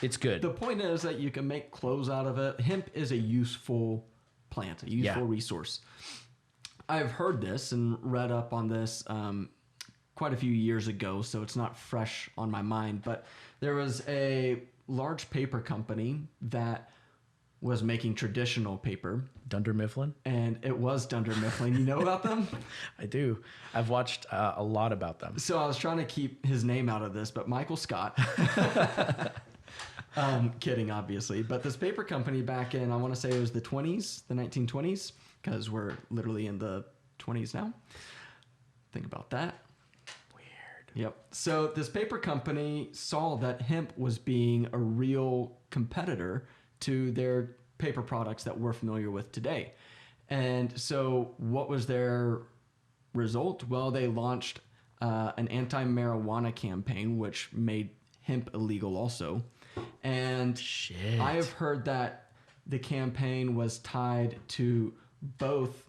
it's good. The point is that you can make clothes out of it. Hemp is a useful plant, a useful resource. I've heard this and read up on this quite a few years ago, so it's not fresh on my mind. But there was a large paper company that was making traditional paper. Dunder Mifflin? And it was Dunder Mifflin. You know about them? I do. I've watched a lot about them. So I was trying to keep his name out of this, but Michael Scott. Kidding, obviously. But this paper company back in, I want to say it was the 1920s, because we're literally in the 20s now. Think about that. Weird. Yep. So this paper company saw that hemp was being a real competitor to their paper products that we're familiar with today. And so what was their result? Well, they launched an anti-marijuana campaign, which made hemp illegal also. And I have heard that the campaign was tied to both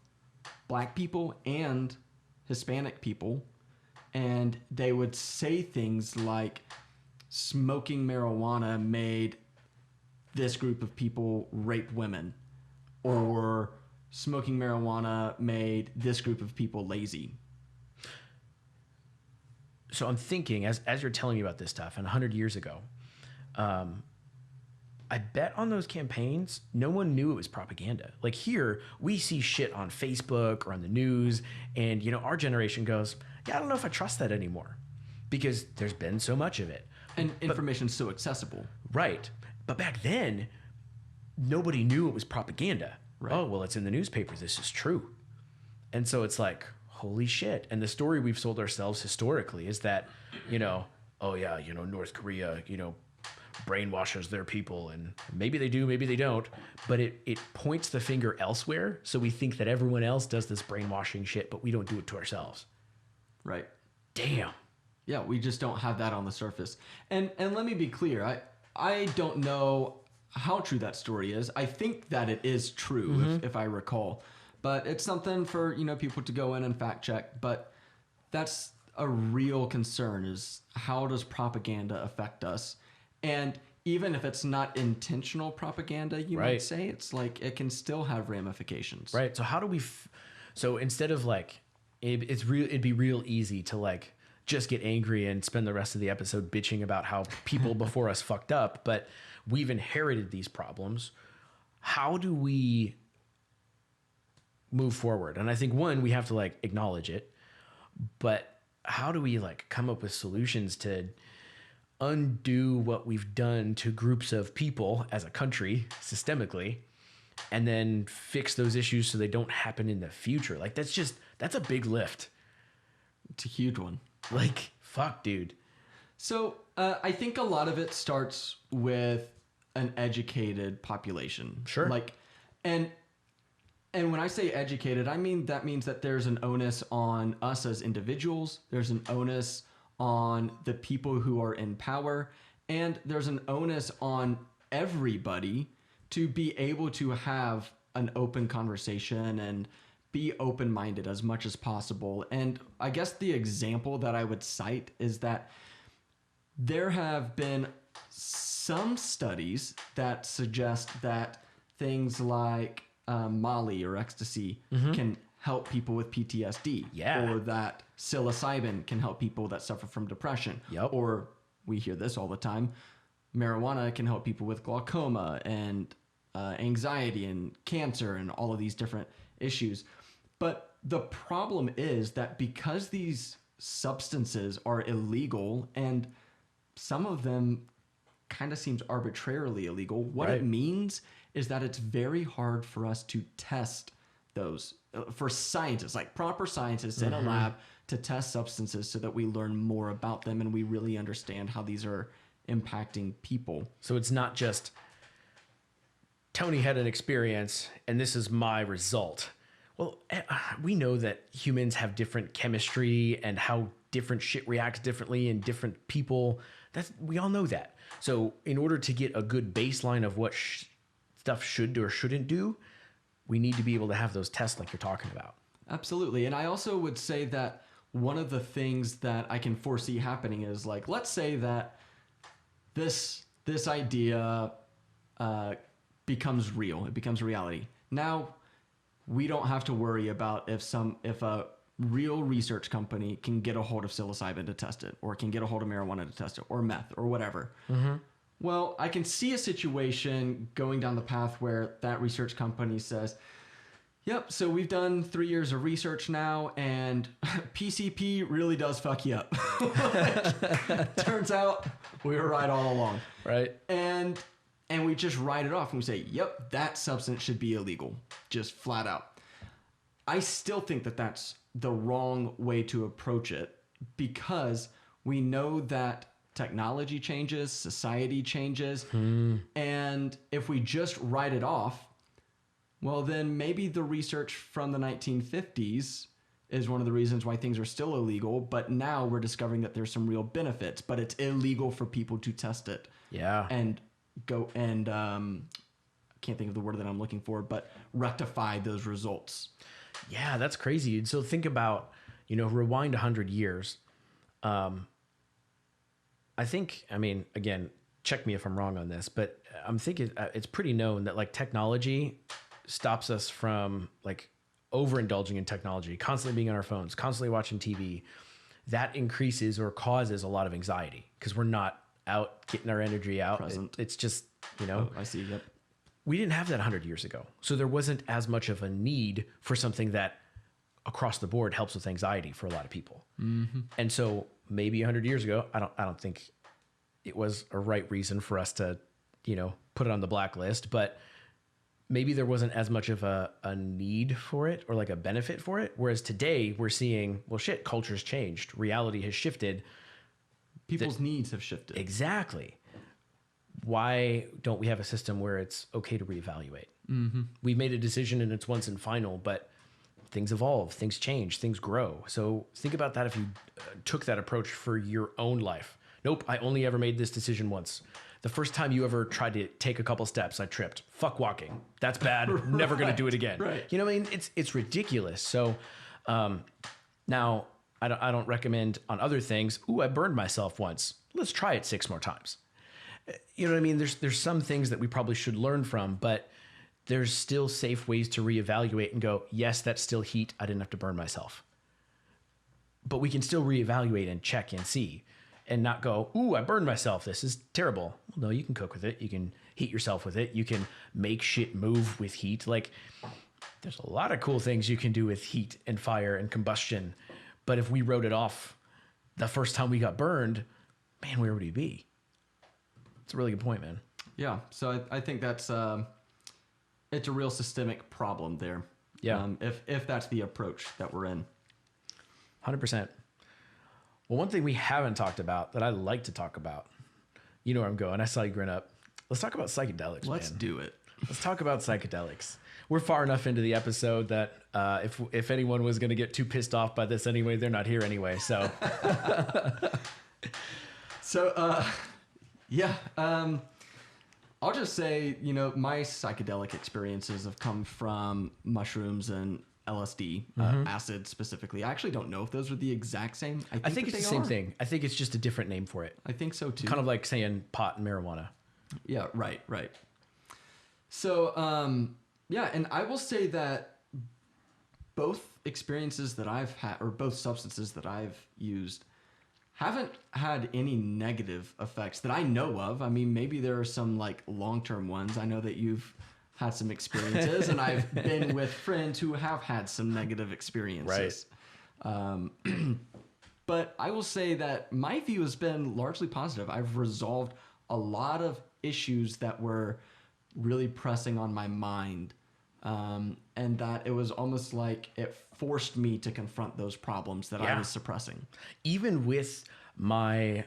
Black people and Hispanic people, and they would say things like smoking marijuana made this group of people rape women, or smoking marijuana made this group of people lazy. So I'm thinking, as you're telling me about this stuff, and 100 years ago, I bet on those campaigns, no one knew it was propaganda. Like here, we see shit on Facebook or on the news, and our generation goes, yeah, I don't know if I trust that anymore, because there's been so much of it. And information's so accessible. Right. But back then, nobody knew it was propaganda. Right. Oh, well, it's in the newspaper. This is true. And so it's like, holy shit. And the story we've sold ourselves historically is that, oh yeah, North Korea, brainwashes their people, and maybe they do, maybe they don't, but it points the finger elsewhere, so we think that everyone else does this brainwashing shit, but we don't do it to ourselves. Right. Damn. Yeah, we just don't have that on the surface. And let me be clear, I don't know how true that story is. I think that it is true, if I recall, but it's something for people to go in and fact check. But that's a real concern, is how does propaganda affect us? And even if it's not intentional propaganda, you might say, it's like it can still have ramifications. Right. So how do we? So instead of like, it'd be real easy to like just get angry and spend the rest of the episode bitching about how people before us fucked up, but we've inherited these problems. How do we move forward? And I think one, we have to like acknowledge it, but how do we like come up with solutions to undo what we've done to groups of people as a country systemically, and then fix those issues so they don't happen in the future? Like that's a big lift. It's a huge one. Like, fuck, dude. So I think a lot of it starts with an educated population. Sure. Like, and when I say educated, that means that there's an onus on us as individuals. There's an onus on the people who are in power, and there's an onus on everybody to be able to have an open conversation and be open-minded as much as possible. And I guess the example that I would cite is that there have been some studies that suggest that things like Molly or ecstasy can help people with PTSD. Yeah. Or that psilocybin can help people that suffer from depression. Yep. Or we hear this all the time, marijuana can help people with glaucoma and anxiety and cancer and all of these different issues. But the problem is that because these substances are illegal, and some of them kind of seems arbitrarily illegal. What it means is that it's very hard for us to test those for scientists, like proper scientists in a lab, to test substances so that we learn more about them and we really understand how these are impacting people. So it's not just Tony had an experience and this is my result. Well, we know that humans have different chemistry and how different shit reacts differently in different people. We all know that. So in order to get a good baseline of what stuff should do or shouldn't do, we need to be able to have those tests like you're talking about. Absolutely. And I also would say that one of the things that I can foresee happening is, like, let's say that this idea becomes real. It becomes reality. Now, we don't have to worry about if a real research company can get a hold of psilocybin to test it, or can get a hold of marijuana to test it, or meth, or whatever. Well, I can see a situation going down the path where that research company says, yep, so we've done 3 years of research now, and PCP really does fuck you up. Turns out we were right all along. Right. And we just write it off and we say, yep, that substance should be illegal, just flat out. I still think that that's the wrong way to approach it, because we know that technology changes, society changes, and if we just write it off, well, then maybe the research from the 1950s is one of the reasons why things are still illegal, but now we're discovering that there's some real benefits, but it's illegal for people to test it. Yeah. And I can't think of the word that I'm looking for, but rectify those results. Yeah, that's crazy. So think about, rewind 100 years. Again, check me if I'm wrong on this, but I'm thinking it's pretty known that like technology stops us from like overindulging in technology, constantly being on our phones, constantly watching TV. That increases or causes a lot of anxiety because we're not out getting our energy out. It's just, Oh, I see. Yep. We didn't have that 100 years ago. So there wasn't as much of a need for something that across the board helps with anxiety for a lot of people. And so maybe 100 years ago, I don't think it was a right reason for us to, put it on the blacklist, but maybe there wasn't as much of a need for it or like a benefit for it. Whereas today we're seeing, well, shit, culture's changed. Reality has shifted. People's needs have shifted. Exactly. Why don't we have a system where it's okay to reevaluate? We've made a decision and it's once and final, but things evolve, things change, things grow. So think about that if you took that approach for your own life. Nope, I only ever made this decision once. The first time you ever tried to take a couple steps, I tripped. Fuck walking. That's bad. Never going to do it again. Right. You know what I mean? It's ridiculous. So now I don't recommend on other things. Ooh, I burned myself once. Let's try it 6 more times. You know what I mean? There's some things that we probably should learn from, but there's still safe ways to reevaluate and go, yes, that's still heat. I didn't have to burn myself. But we can still reevaluate and check and see and not go, ooh, I burned myself. This is terrible. Well, no, you can cook with it. You can heat yourself with it. You can make shit move with heat. Like, there's a lot of cool things you can do with heat and fire and combustion. But if we wrote it off the first time we got burned, man, where would we be? It's a really good point, man. Yeah. So I think that's it's a real systemic problem there. Yeah. If that's the approach that we're in. 100%. Well, one thing we haven't talked about that I like to talk about, you know where I'm going. I saw you grin up. Let's talk about psychedelics. Let's do it. Let's talk about psychedelics. We're far enough into the episode that if anyone was going to get too pissed off by this anyway, they're not here anyway. So, yeah. I'll just say, my psychedelic experiences have come from mushrooms and LSD, acid specifically. I actually don't know if those are the exact same. I think it's the same thing. I think it's just a different name for it. I think so too. Kind of like saying pot and marijuana. Yeah, right. So, yeah, and I will say that both experiences that I've had, or both substances that I've used, haven't had any negative effects that I know of. I mean, maybe there are some like long-term ones. I know that you've had some experiences and I've been with friends who have had some negative experiences. Right. But I will say that my view has been largely positive. I've resolved a lot of issues that were really pressing on my mind. And that it was almost like it forced me to confront those problems that I was suppressing. Even with my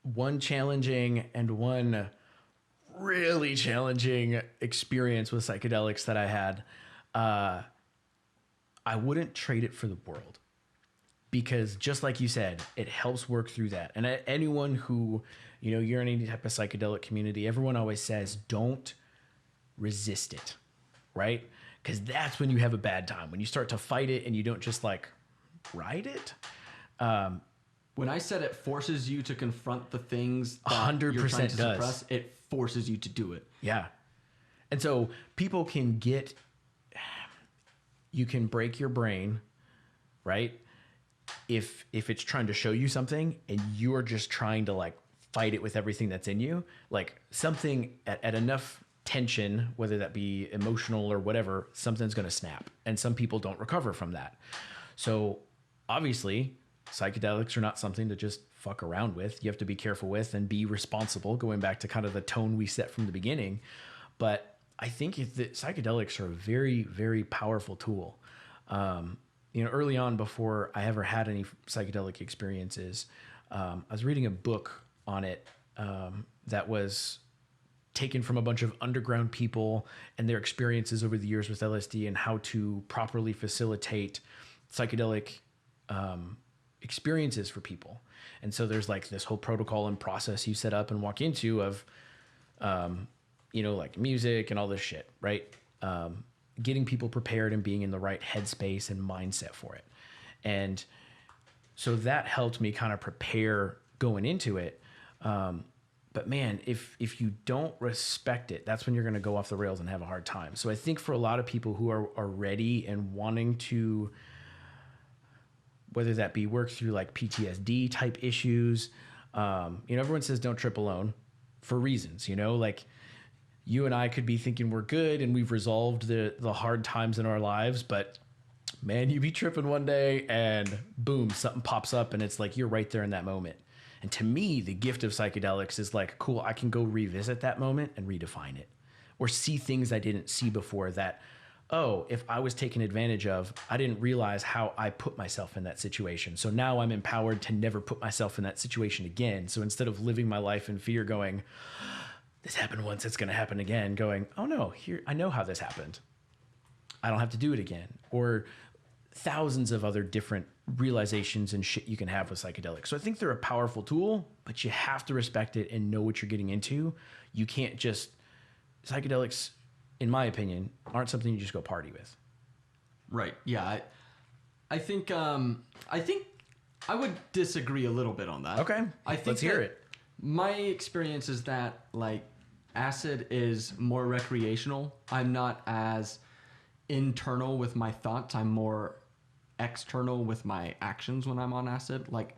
one challenging and one really challenging experience with psychedelics that I had, I wouldn't trade it for the world. Because just like you said, it helps work through that. And anyone who, you're in any type of psychedelic community, everyone always says, don't resist it, right? Because that's when you have a bad time. When you start to fight it and you don't just like ride it. When I said it forces you to confront the things that 100% you're trying to does. suppress, it forces you to do it. Yeah. And so people can you can break your brain, right? If it's trying to show you something and you're just trying to like fight it with everything that's in you, like something at enough tension, whether that be emotional or whatever, something's going to snap. And some people don't recover from that. So obviously psychedelics are not something to just fuck around with. You have to be careful with and be responsible, going back to kind of the tone we set from the beginning. But I think psychedelics are a very, very powerful tool. Early on, before I ever had any psychedelic experiences, I was reading a book on it that was taken from a bunch of underground people and their experiences over the years with LSD and how to properly facilitate psychedelic experiences for people. And so there's like this whole protocol and process you set up and walk into of, like music and all this shit, right? Getting people prepared and being in the right headspace and mindset for it. And so that helped me kind of prepare going into it. But man, if you don't respect it, that's when you're going to go off the rails and have a hard time. So I think for a lot of people who are ready and wanting to, whether that be work through like PTSD type issues, everyone says don't trip alone for reasons, like you and I could be thinking we're good and we've resolved the hard times in our lives, but man, you be tripping one day and boom, something pops up and it's like you're right there in that moment. And to me, the gift of psychedelics is like, cool, I can go revisit that moment and redefine it or see things I didn't see before that, oh, if I was taken advantage of, I didn't realize how I put myself in that situation. So now I'm empowered to never put myself in that situation again. So instead of living my life in fear going, this happened once, it's going to happen again, going, oh no, here, I know how this happened. I don't have to do it again. Or thousands of other different realizations and shit you can have with psychedelics. So I think they're a powerful tool, but you have to respect it and know what you're getting into. You can't just, psychedelics, in my opinion, aren't something you just go party with. Right. Yeah. I think I would disagree a little bit on that. Okay. Let's hear it. My experience is that like acid is more recreational. I'm not as internal with my thoughts. I'm more external with my actions when I'm on acid. Like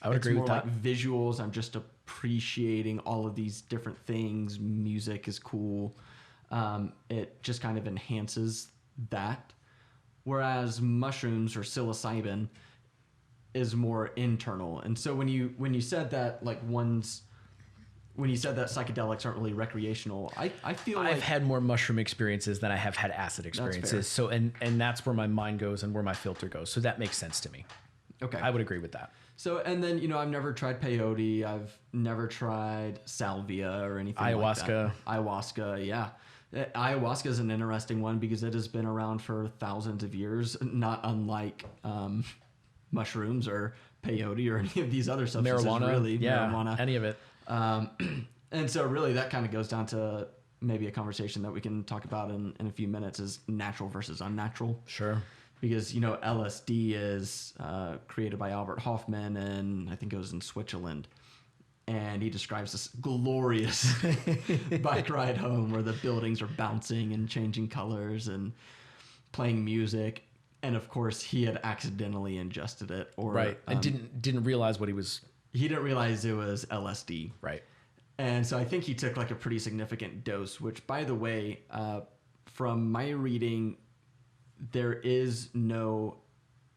I would agree with that. It's more like visuals. I'm just appreciating all of these different things. Music is cool. It just kind of enhances that. Whereas mushrooms or psilocybin is more internal. And so when you said that when you said that psychedelics aren't really recreational, I feel like I've had more mushroom experiences than I have had acid experiences. So and that's where my mind goes and where my filter goes. So that makes sense to me. Okay. I would agree with that. So and then I've never tried peyote. I've never tried salvia or anything ayahuasca. Like that. Ayahuasca, yeah. Ayahuasca is an interesting one because it has been around for thousands of years, not unlike mushrooms or peyote or any of these other substances. Marijuana, any of it. And so really that kind of goes down to maybe a conversation that we can talk about in a few minutes is natural versus unnatural. Sure. Because, LSD is created by Albert Hofmann and I think it was in Switzerland. And he describes this glorious bike ride home where the buildings are bouncing and changing colors and playing music. And of course, he had accidentally ingested it, and didn't realize what he was. He didn't realize it was LSD, right? And so I think he took like a pretty significant dose. Which, by the way, from my reading, there is no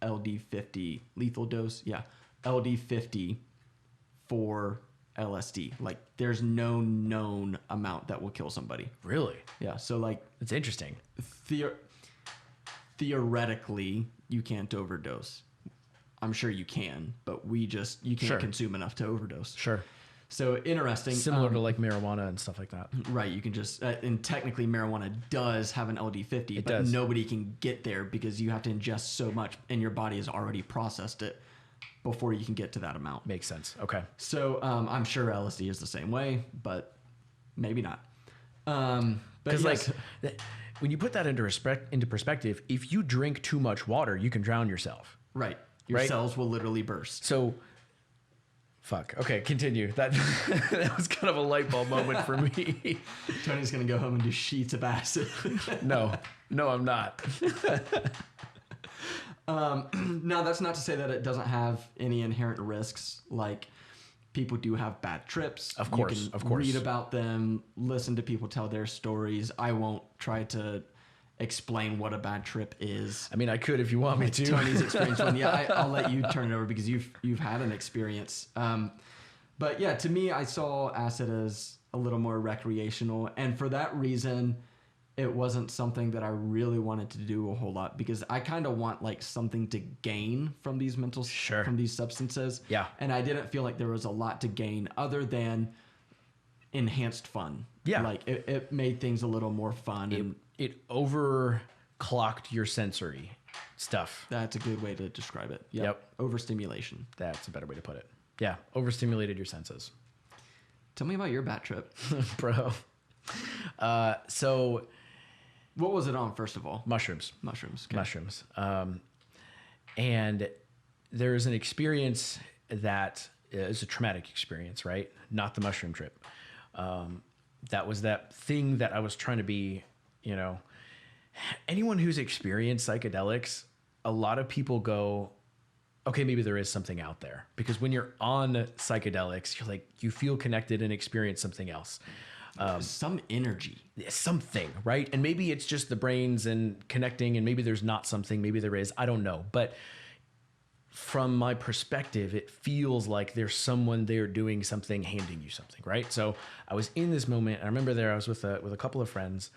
LD50 lethal dose. Yeah. LD50 for LSD. Like there's no known amount that will kill somebody. Really? Yeah. So like it's interesting. Theoretically, you can't overdose. I'm sure you can, but you can't consume enough to overdose. Sure. So interesting. Similar to like marijuana and stuff like that. Right. You can just, and technically marijuana does have an LD50, but does. nobody can get there because you have to ingest so much and your body has already processed it before you can get to that amount. Makes sense. Okay. So I'm sure LSD is the same way, but maybe not. Because when you put that into perspective, if you drink too much water, you can drown yourself. Right. Your cells will literally burst. So, fuck. Okay, continue. That was kind of a light bulb moment for me. Tony's going to go home and do sheets of acid. No, I'm not. No, that's not to say that it doesn't have any inherent risks. Like people do have bad trips. Of course, you can read about them, listen to people tell their stories. I won't try to explain what a bad trip is. I mean, I could if you want me to. Tony's experienced one. Yeah, I'll let you turn it over because you've had an experience. But yeah, to me, I saw acid as a little more recreational, and for that reason, it wasn't something that I really wanted to do a whole lot because I kind of want like something to gain from these from these substances. Yeah. And I didn't feel like there was a lot to gain other than enhanced fun. Yeah. Like it made things a little more fun. It overclocked your sensory stuff. That's a good way to describe it. Yep. Overstimulation. That's a better way to put it. Yeah. Overstimulated your senses. Tell me about your bat trip. Bro. So what was it on, first of all? Mushrooms. Okay. Mushrooms. And there's an experience that is a traumatic experience, right? Not the mushroom trip. That was that thing that I was trying to be, anyone who's experienced psychedelics, a lot of people go, okay, maybe there is something out there. Because when you're on psychedelics, you're like, you feel connected and experience something else. Some energy. Something, right? And maybe it's just the brains and connecting, and maybe there's not something, maybe there is, I don't know. But from my perspective, it feels like there's someone there doing something, handing you something, right? So I was in this moment. I remember I was with a couple of friends,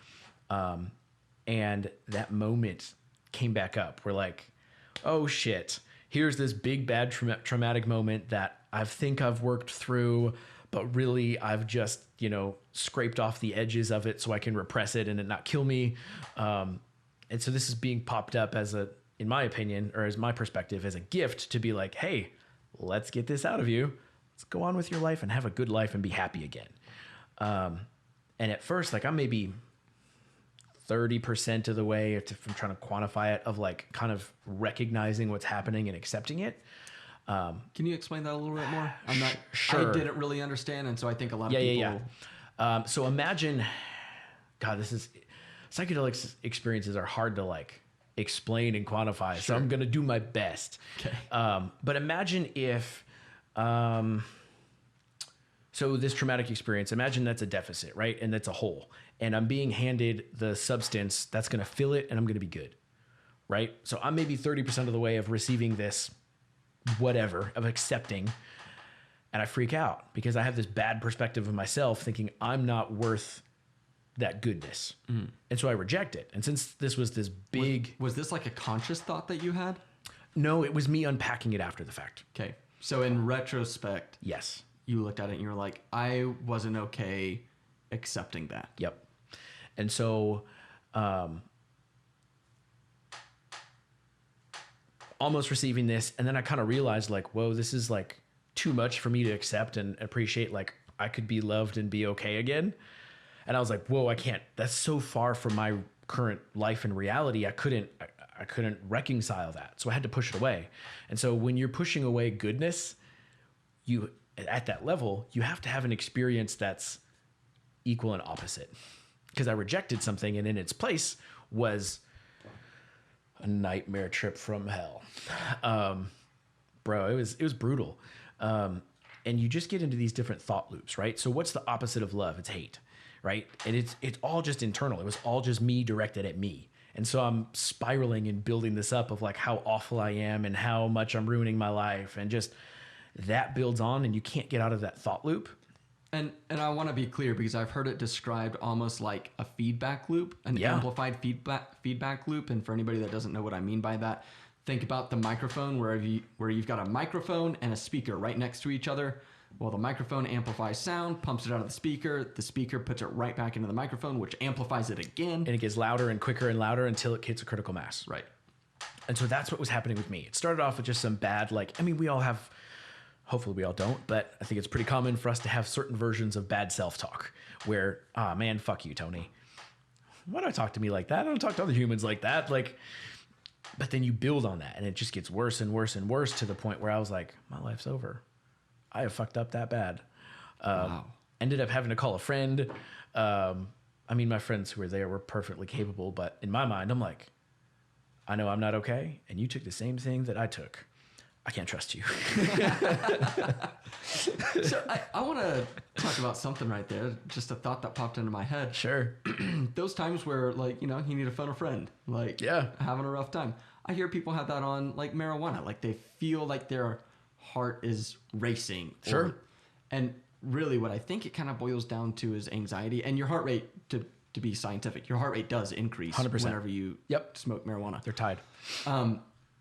and that moment came back up. We're like, oh shit, here's this big bad traumatic moment that I think I've worked through, but really I've just, scraped off the edges of it so I can repress it and it not kill me. And so this is being popped up in my opinion, or as my perspective, as a gift to be like, hey, let's get this out of you. Let's go on with your life and have a good life and be happy again. And at first, like I'm maybe 30% of the way, if I'm trying to quantify it, of like kind of recognizing what's happening and accepting it. Can you explain that a little bit more? I'm not sure. I didn't really understand, and so I think a lot of people. Yeah. So imagine, God, psychedelic experiences are hard to like explain and quantify. Sure. So I'm gonna do my best. Okay. But imagine if, so this traumatic experience, imagine that's a deficit, right? And that's a hole, and I'm being handed the substance that's gonna fill it, and I'm gonna be good, right? So I'm maybe 30% of the way of receiving this, whatever, of accepting. And I freak out because I have this bad perspective of myself thinking I'm not worth that goodness. Mm. And so I reject it. And since this was this big... Was this like a conscious thought that you had? No, it was me unpacking it after the fact. Okay. So in retrospect... Yes. You looked at it and you were like, I wasn't okay accepting that. Yep. And so... almost receiving this, and then I kind of realized like, whoa, this is like too much for me to accept and appreciate. Like I could be loved and be okay again. And I was like, whoa, I can't, that's so far from my current life and reality. I couldn't reconcile that. So I had to push it away. And so when you're pushing away goodness, you, at that level, you have to have an experience that's equal and opposite. Because I rejected something, and in its place was a nightmare trip from hell. Bro, it was brutal. And you just get into these different thought loops, right? So what's the opposite of love? It's hate, right? And it's all just internal. It was all just me directed at me. And so I'm spiraling and building this up of like how awful I am and how much I'm ruining my life. And just that builds on and you can't get out of that thought loop. And I want to be clear because I've heard it described almost like a feedback loop, an amplified feedback loop. And for anybody that doesn't know what I mean by that, think about the microphone where you've got a microphone and a speaker right next to each other. Well, the microphone amplifies sound, pumps it out of the speaker puts it right back into the microphone, which amplifies it again. And it gets louder and quicker and louder until it hits a critical mass. Right. And so that's what was happening with me. It started off with just some bad, we all have, hopefully we all don't, but I think it's pretty common for us to have certain versions of bad self-talk where, man, fuck you, Tony. Why do I talk to me like that? I don't talk to other humans like that. But then you build on that and it just gets worse and worse and worse to the point where I was like, my life's over. I have fucked up that bad. Wow. Ended up having to call a friend. My friends who were there were perfectly capable, but in my mind, I'm like, I know I'm not okay. And you took the same thing that I took. I can't trust you. So I want to talk about something right there. Just a thought that popped into my head. Sure. Those times where you need to phone a friend, having a rough time. I hear people have that on marijuana. They feel like their heart is racing. Sure. And really what I think it kind of boils down to is anxiety and your heart rate to be scientific. Your heart rate does increase 100%. whenever you smoke marijuana. They're tied.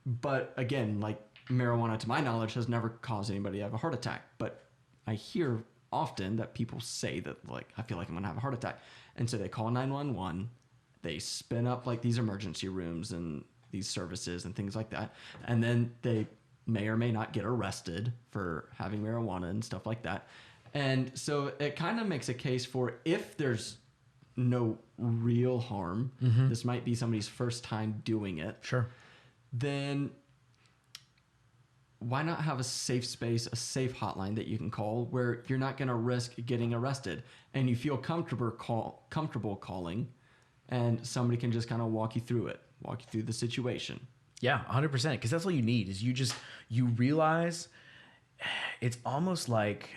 But again, marijuana, to my knowledge, has never caused anybody to have a heart attack. But I hear often that people say that, I feel like I'm going to have a heart attack. And so they call 911. They spin up, these emergency rooms and these services and things like that. And then they may or may not get arrested for having marijuana and stuff like that. And so it kind of makes a case for if there's no real harm, this might be somebody's first time doing it. Sure. Then why not have a safe space, a safe hotline that you can call where you're not going to risk getting arrested and you feel comfortable calling and somebody can just kind of walk you through the situation. Yeah, 100%. Because that's all you need is you realize it's almost like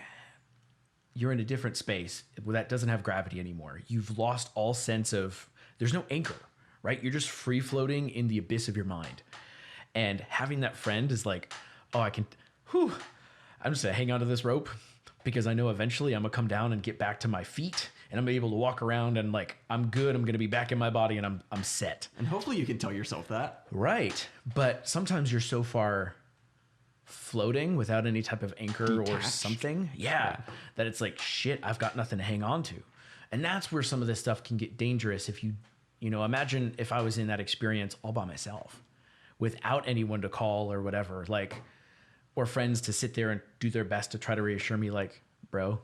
you're in a different space where that doesn't have gravity anymore. You've lost all sense of, there's no anchor, right? You're just free floating in the abyss of your mind. And having that friend is like, I'm just gonna hang on to this rope because I know eventually I'm gonna come down and get back to my feet and I'm able to walk around and I'm good. I'm gonna be back in my body and I'm set. And hopefully you can tell yourself that. Right. But sometimes you're so far floating without any type of anchor or something. Yeah. That it's like, shit, I've got nothing to hang on to. And that's where some of this stuff can get dangerous. If you imagine if I was in that experience all by myself without anyone to call or whatever, or friends to sit there and do their best to try to reassure me bro,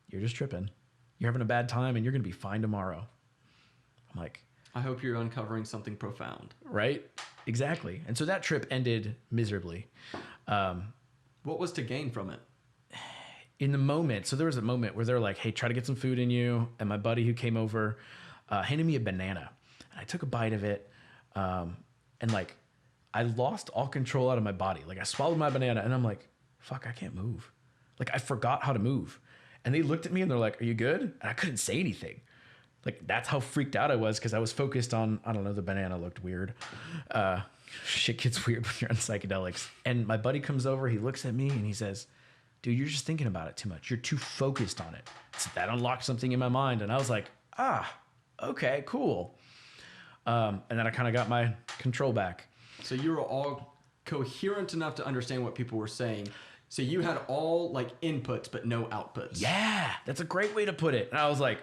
you're just tripping. You're having a bad time and you're going to be fine tomorrow. I'm like, I hope you're uncovering something profound. Right? Exactly. And so that trip ended miserably. What was to gain from it? In the moment, so there was a moment where they're like, hey, try to get some food in you. And my buddy who came over handed me a banana. And I took a bite of it. I lost all control out of my body. I swallowed my banana and I'm like, fuck, I can't move. I forgot how to move. And they looked at me and they're like, are you good? And I couldn't say anything. That's how freaked out I was because I was focused on, I don't know, the banana looked weird. Shit gets weird when you're on psychedelics. And my buddy comes over, he looks at me and he says, dude, you're just thinking about it too much. You're too focused on it. So that unlocked something in my mind. And I was like, okay, cool. And then I kind of got my control back. So you were all coherent enough to understand what people were saying. So you had all inputs, but no outputs. Yeah, that's a great way to put it. And I was like,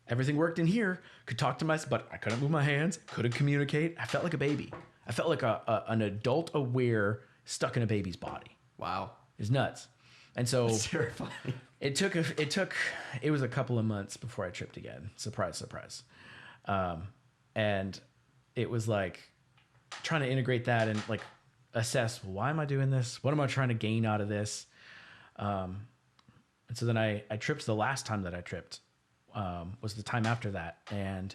everything worked in here. Could talk to myself, but I couldn't move my hands. Couldn't communicate. I felt like a baby. I felt like an adult aware stuck in a baby's body. Wow. It's nuts. And so that's terrifying. It was a couple of months before I tripped again. Surprise, surprise. And it was trying to integrate that and assess, well, why am I doing this? What am I trying to gain out of this? And so then I tripped the last time that I tripped, was the time after that. And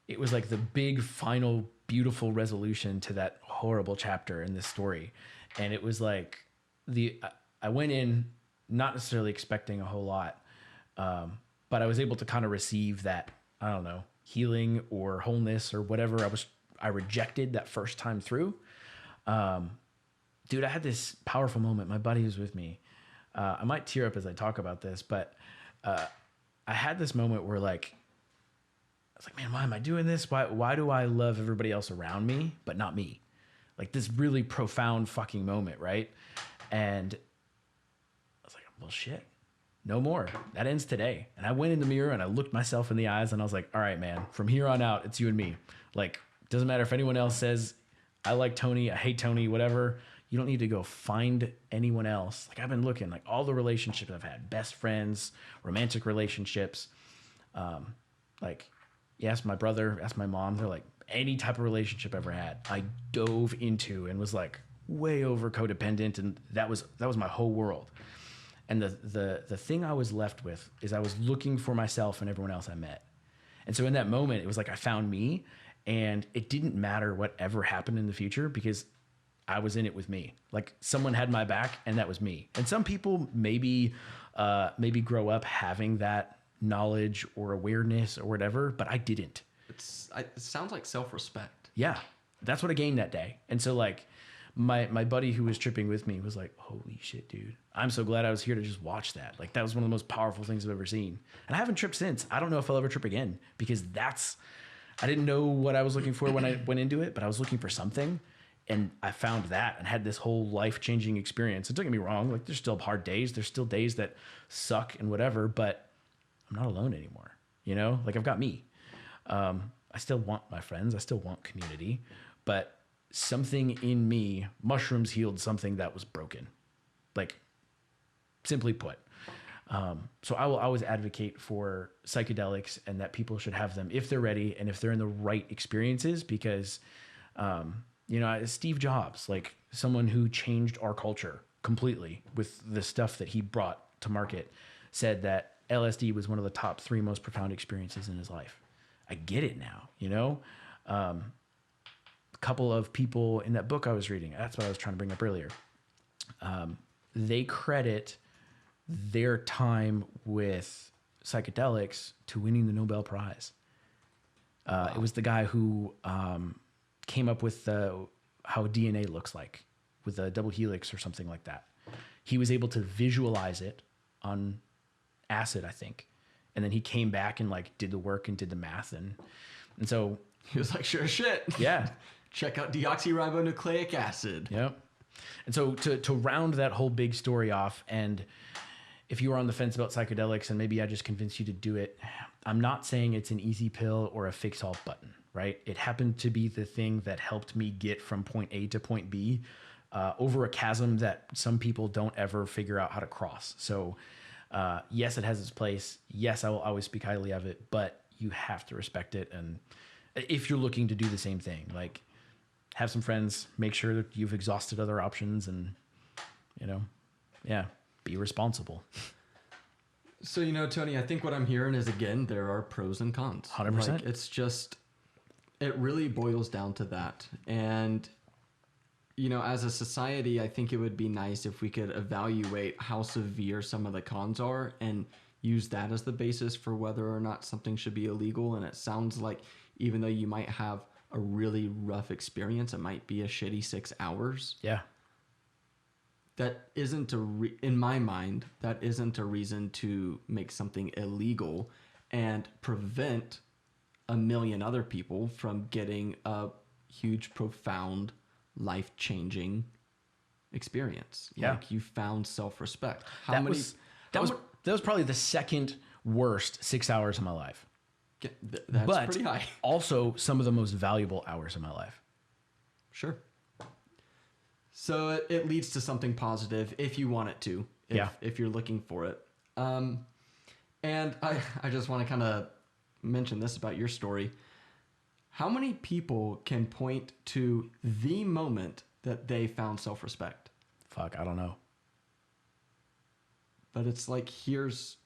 it was the big final beautiful resolution to that horrible chapter in this story. And it was I went in not necessarily expecting a whole lot. But I was able to kind of receive that, I don't know, healing or wholeness or whatever I rejected that first time through. Dude, I had this powerful moment. My buddy was with me. I might tear up as I talk about this, but I had this moment where like, I was like, man, why am I doing this? Why do I love everybody else around me, but not me? Like this really profound fucking moment, right? And I was like, well, shit, no more. That ends today. And I went in the mirror and I looked myself in the eyes and I was like, all right, man, from here on out, it's you and me. Like, doesn't matter if anyone else says, I like Tony, I hate Tony, whatever. You don't need to go find anyone else. Like I've been looking, like all the relationships I've had, best friends, romantic relationships. Like you ask my brother, ask my mom, they're like any type of relationship I ever had, I dove into and was like way over codependent. And that was my whole world. And the thing I was left with is I was looking for myself and everyone else I met. And so in that moment, it was like I found me, and it didn't matter whatever happened in the future because I was in it with me. Like someone had my back and that was me. And some people maybe grow up having that knowledge or awareness or whatever, but I didn't. It sounds like self-respect. Yeah, that's what I gained that day. And so like my buddy who was tripping with me was like, holy shit, dude. I'm so glad I was here to just watch that. Like that was one of the most powerful things I've ever seen. And I haven't tripped since. I don't know if I'll ever trip again because I didn't know what I was looking for when I went into it, but I was looking for something. And I found that and had this whole life-changing experience. And don't get me wrong, like there's still hard days. There's still days that suck and whatever, but I'm not alone anymore. You know, like I've got me. I still want my friends. I still want community, but something in me, mushrooms healed something that was broken. Like simply put. So I will always advocate for psychedelics and that people should have them if they're ready and if they're in the right experiences because, you know, Steve Jobs, like someone who changed our culture completely with the stuff that he brought to market, said that LSD was one of the top 3 most profound experiences in his life. I get it now, you know? A couple of people in that book I was reading, that's what I was trying to bring up earlier. They credit their time with psychedelics to winning the Nobel Prize. Wow. It was the guy who came up with how DNA looks like with a double helix or something like that. He was able to visualize it on acid, I think. And then he came back and like did the work and did the math. And so he was like, sure as shit. Yeah. Check out deoxyribonucleic acid. Yep. And so to round that whole big story off, and if you were on the fence about psychedelics and maybe I just convinced you to do it, I'm not saying it's an easy pill or a fix all button, right? It happened to be the thing that helped me get from point A to point B over a chasm that some people don't ever figure out how to cross. So yes, it has its place. Yes, I will always speak highly of it, but you have to respect it. And if you're looking to do the same thing, like have some friends, make sure that you've exhausted other options and, you know, yeah, be responsible. So, you know, Tony, I think what I'm hearing is, again, there are pros and cons. 100%. Like, it's just, it really boils down to that. And, you know, as a society, I think it would be nice if we could evaluate how severe some of the cons are and use that as the basis for whether or not something should be illegal. And it sounds like even though you might have a really rough experience, it might be a shitty 6 hours. Yeah. That isn't in my mind, that isn't a reason to make something illegal and prevent a million other people from getting a huge, profound, life-changing experience. Yeah. Like you found self-respect. That was probably the second worst 6 hours of my life. That's pretty high. Also some of the most valuable hours of my life. Sure. So it leads to something positive if you want it to, if you're looking for it. And I just want to kind of mention this about your story. How many people can point to the moment that they found self-respect? Fuck, I don't know. But it's like, here's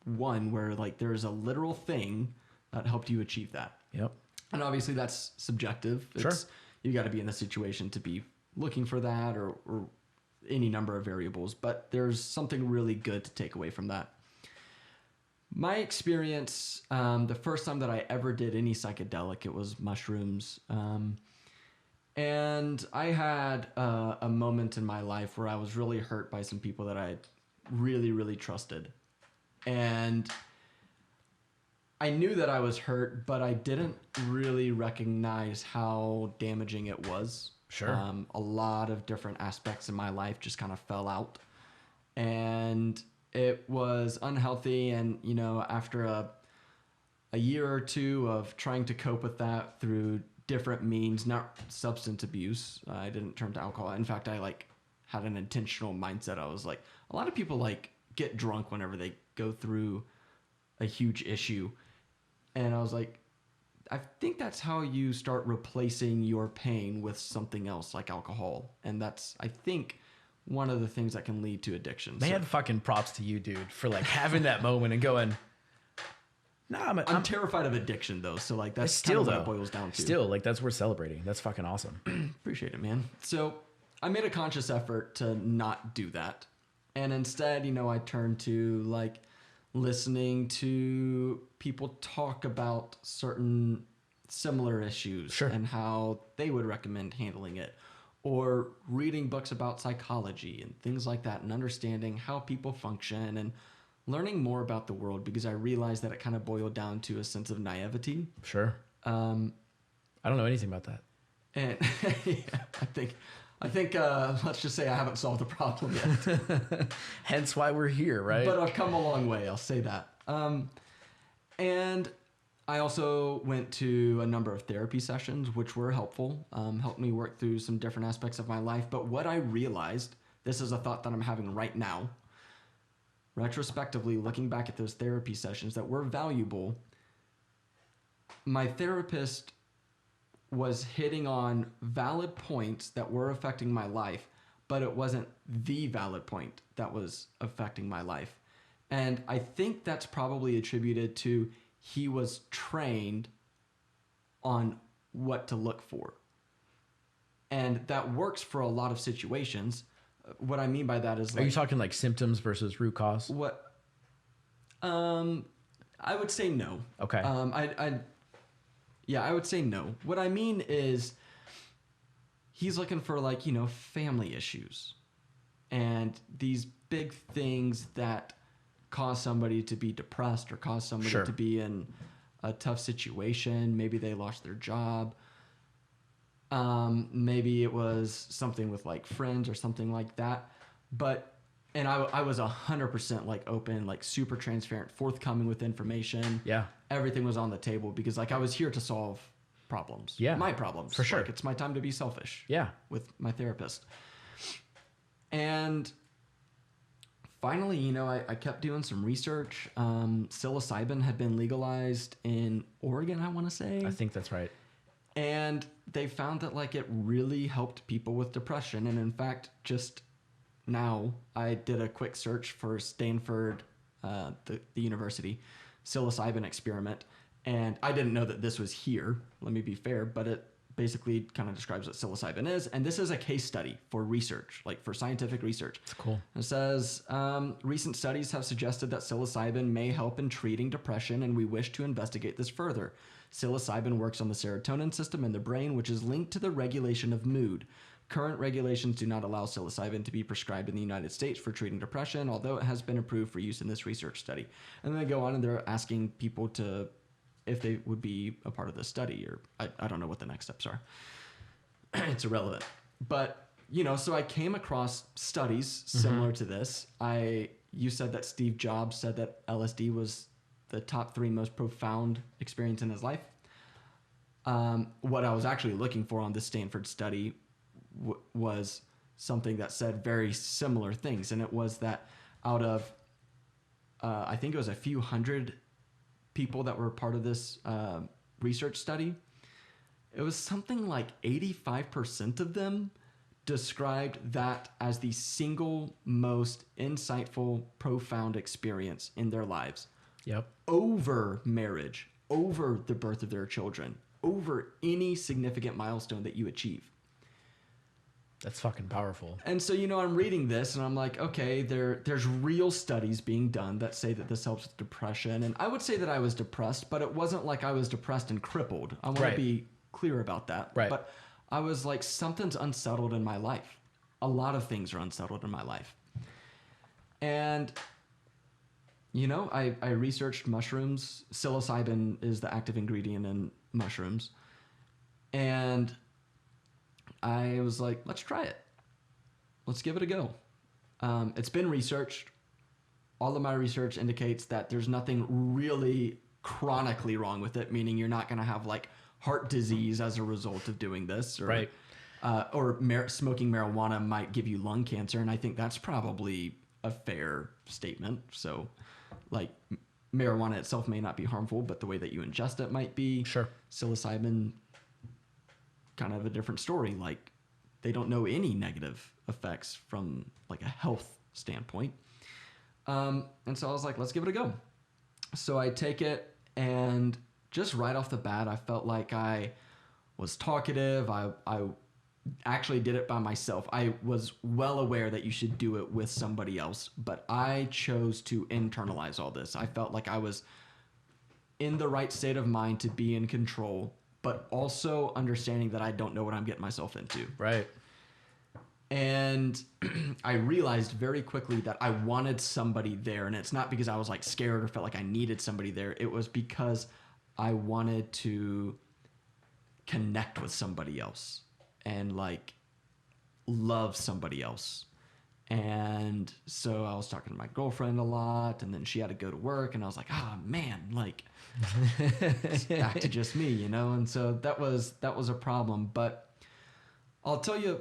one where like there's a literal thing that helped you achieve that. Yep. And obviously that's subjective. Sure. You got to be in the situation to be looking for that or any number of variables, but there's something really good to take away from that. My experience, the first time that I ever did any psychedelic, it was mushrooms. And I had a moment in my life where I was really hurt by some people that I really, really trusted. And I knew that I was hurt, but I didn't really recognize how damaging it was. Sure. A lot of different aspects in my life just kind of fell out. And it was unhealthy. And, you know, after a year or two of trying to cope with that through different means, not substance abuse, I didn't turn to alcohol. In fact, I had an intentional mindset. I was like, a lot of people get drunk whenever they go through a huge issue. And I was like, I think that's how you start replacing your pain with something else like alcohol. And that's, I think, one of the things that can lead to addiction. Man, fucking props to you, dude, for having that moment and going, nah, I'm terrified of addiction though. So that's still kind of what it boils down to. Still, that's worth celebrating. That's fucking awesome. Appreciate it, man. So I made a conscious effort to not do that. And instead, you know, I turned to listening to people talk about certain similar issues. Sure. And how they would recommend handling it, or reading books about psychology and things like that, and understanding how people function and learning more about the world, because I realized that it kind of boiled down to a sense of naivety. Sure. I don't know anything about that. And yeah, I think let's just say I haven't solved the problem yet. Hence why we're here, right? But I've come a long way, I'll say that. And I also went to a number of therapy sessions, which were helpful, helped me work through some different aspects of my life. But what I realized, this is a thought that I'm having right now, retrospectively, looking back at those therapy sessions that were valuable, my therapist was hitting on valid points that were affecting my life, but it wasn't the valid point that was affecting my life. And I think that's probably attributed to he was trained on what to look for. And that works for a lot of situations. What I mean by that is Are you talking symptoms versus root cause? What? I would say no. Okay. I would say no. What I mean is he's looking for family issues and these big things that cause somebody to be depressed or cause somebody Sure. to be in a tough situation. Maybe they lost their job. Maybe it was something with friends or something like that. And I was 100% open, super transparent, forthcoming with information. Yeah. Everything was on the table because I was here to solve problems. Yeah. My problems. For sure. It's my time to be selfish. Yeah. With my therapist. And finally, I kept doing some research. Psilocybin had been legalized in Oregon, I want to say. I think that's right. And they found that it really helped people with depression. And in fact, just now I did a quick search for Stanford, the university psilocybin experiment. And I didn't know that this was here, let me be fair, but it basically kind of describes what psilocybin is. And this is a case study for research, for scientific research. That's cool. It says, recent studies have suggested that psilocybin may help in treating depression, and we wish to investigate this further. Psilocybin works on the serotonin system in the brain, which is linked to the regulation of mood. Current regulations do not allow psilocybin to be prescribed in the United States for treating depression, although it has been approved for use in this research study. And then they go on and they're asking people if they would be a part of this study, or I don't know what the next steps are. It's irrelevant. But, so I came across studies similar to this. You said that Steve Jobs said that LSD was the top 3 most profound experience in his life. What I was actually looking for on this Stanford study was something that said very similar things. And it was that out of, I think it was a few hundred people that were part of this research study, it was something like 85% of them described that as the single most insightful, profound experience in their lives. Yep. Over marriage, over the birth of their children, over any significant milestone that you achieve. That's fucking powerful. And so, I'm reading this and I'm like, okay, there's real studies being done that say that this helps with depression. And I would say that I was depressed, but it wasn't like I was depressed and crippled. I want to be clear about that. Right. But I was like, something's unsettled in my life. A lot of things are unsettled in my life. And, I researched mushrooms. Psilocybin is the active ingredient in mushrooms. And I was like, let's try it. Let's give it a go. It's been researched. All of my research indicates that there's nothing really chronically wrong with it, meaning you're not going to have like heart disease as a result of doing this. Or, smoking marijuana might give you lung cancer. And I think that's probably a fair statement. So like marijuana itself may not be harmful, but the way that you ingest it might be. Sure. Psilocybin, kind of a different story. Like they don't know any negative effects from like a health standpoint. And so I was like, let's give it a go. So I take it, and just right off the bat, I felt like I was talkative. I actually did it by myself. I was well aware that you should do it with somebody else, but I chose to internalize all this. I felt like I was in the right state of mind to be in control, but also understanding that I don't know what I'm getting myself into. Right. And I realized very quickly that I wanted somebody there. And it's not because I was like scared or felt like I needed somebody there. It was because I wanted to connect with somebody else and like love somebody else. And so I was talking to my girlfriend a lot, and then she had to go to work, and I was like, oh man, like it's back to just me, And so that was a problem. But I'll tell you,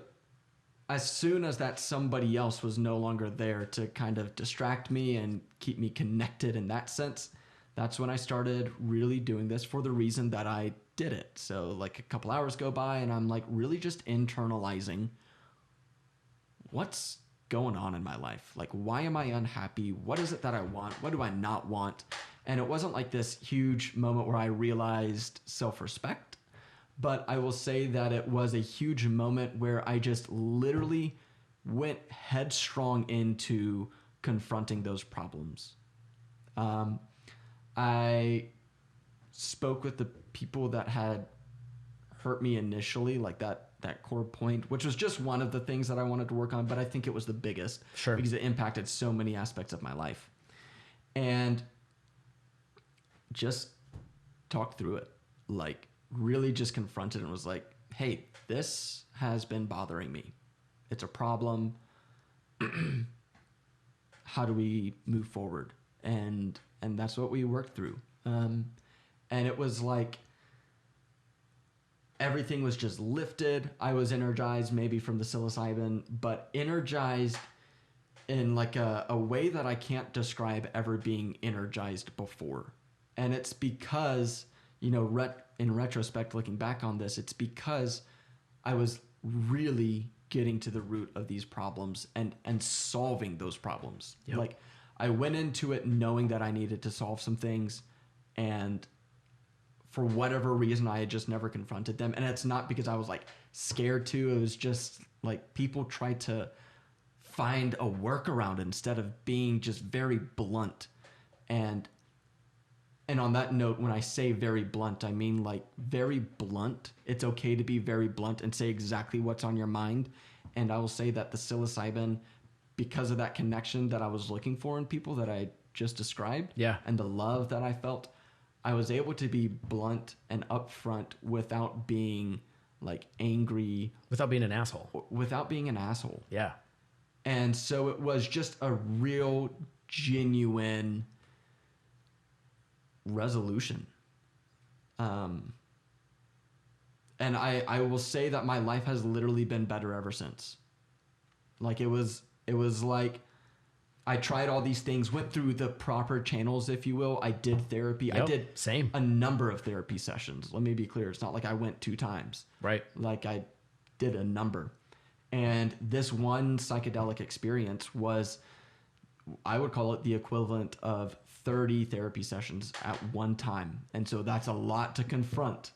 as soon as that somebody else was no longer there to kind of distract me and keep me connected in that sense, that's when I started really doing this for the reason that I did it. So like a couple hours go by and I'm like really just internalizing what's going on in my life. Like, why am I unhappy? What is it that I want? What do I not want? And it wasn't like this huge moment where I realized self-respect, but I will say that it was a huge moment where I just literally went headstrong into confronting those problems. I spoke with the people that had hurt me initially, like that core point, which was just one of the things that I wanted to work on, but I think it was the biggest. Sure. Because it impacted so many aspects of my life. And just talked through it, like really just confronted and was like, hey, this has been bothering me. It's a problem. How do we move forward? And that's what we worked through. And it was like everything was just lifted. I was energized maybe from the psilocybin, but energized in like a way that I can't describe ever being energized before. And it's because, in retrospect, looking back on this, it's because I was really getting to the root of these problems and solving those problems. Yep. Like I went into it knowing that I needed to solve some things, and for whatever reason, I had just never confronted them. And it's not because I was like scared to, it was just like people tried to find a workaround instead of being just very blunt. And on that note, when I say very blunt, I mean like very blunt. It's okay to be very blunt and say exactly what's on your mind. And I will say that the psilocybin, because of that connection that I was looking for in people that I just described, and the love that I felt, I was able to be blunt and upfront without being like angry. Without being an asshole. Without being an asshole. Yeah. And so it was just a real, genuine resolution. And I will say that my life has literally been better ever since. Like it was like I tried all these things, went through the proper channels, if you will. I did therapy. Yep, I did same. A number of therapy sessions. Let me be clear. It's not like I went 2 times. Right. Like I did a number. And this one psychedelic experience was, I would call it the equivalent of 30 therapy sessions at one time. And so that's a lot to confront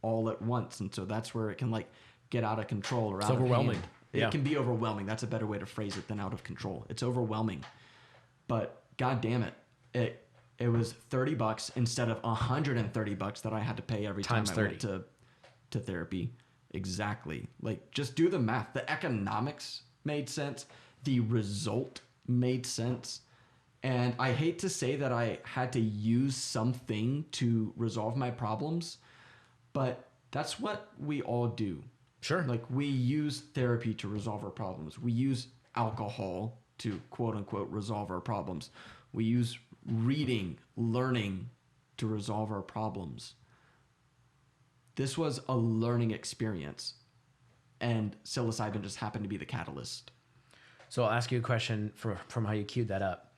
all at once. And so that's where it can like get out of control or it's out overwhelming. of hand. It can be overwhelming. That's a better way to phrase it than out of control. It's overwhelming. But God damn it. It was $30 instead of $130 that I had to pay every time I went to therapy. Exactly. Like, just do the math. The economics made sense. The result made sense. And I hate to say that I had to use something to resolve my problems, but that's what we all do. Sure. Like, we use therapy to resolve our problems. We use alcohol to quote unquote resolve our problems. We use reading, learning to resolve our problems. This was a learning experience, and psilocybin just happened to be the catalyst. So I'll ask you a question from how you queued that up.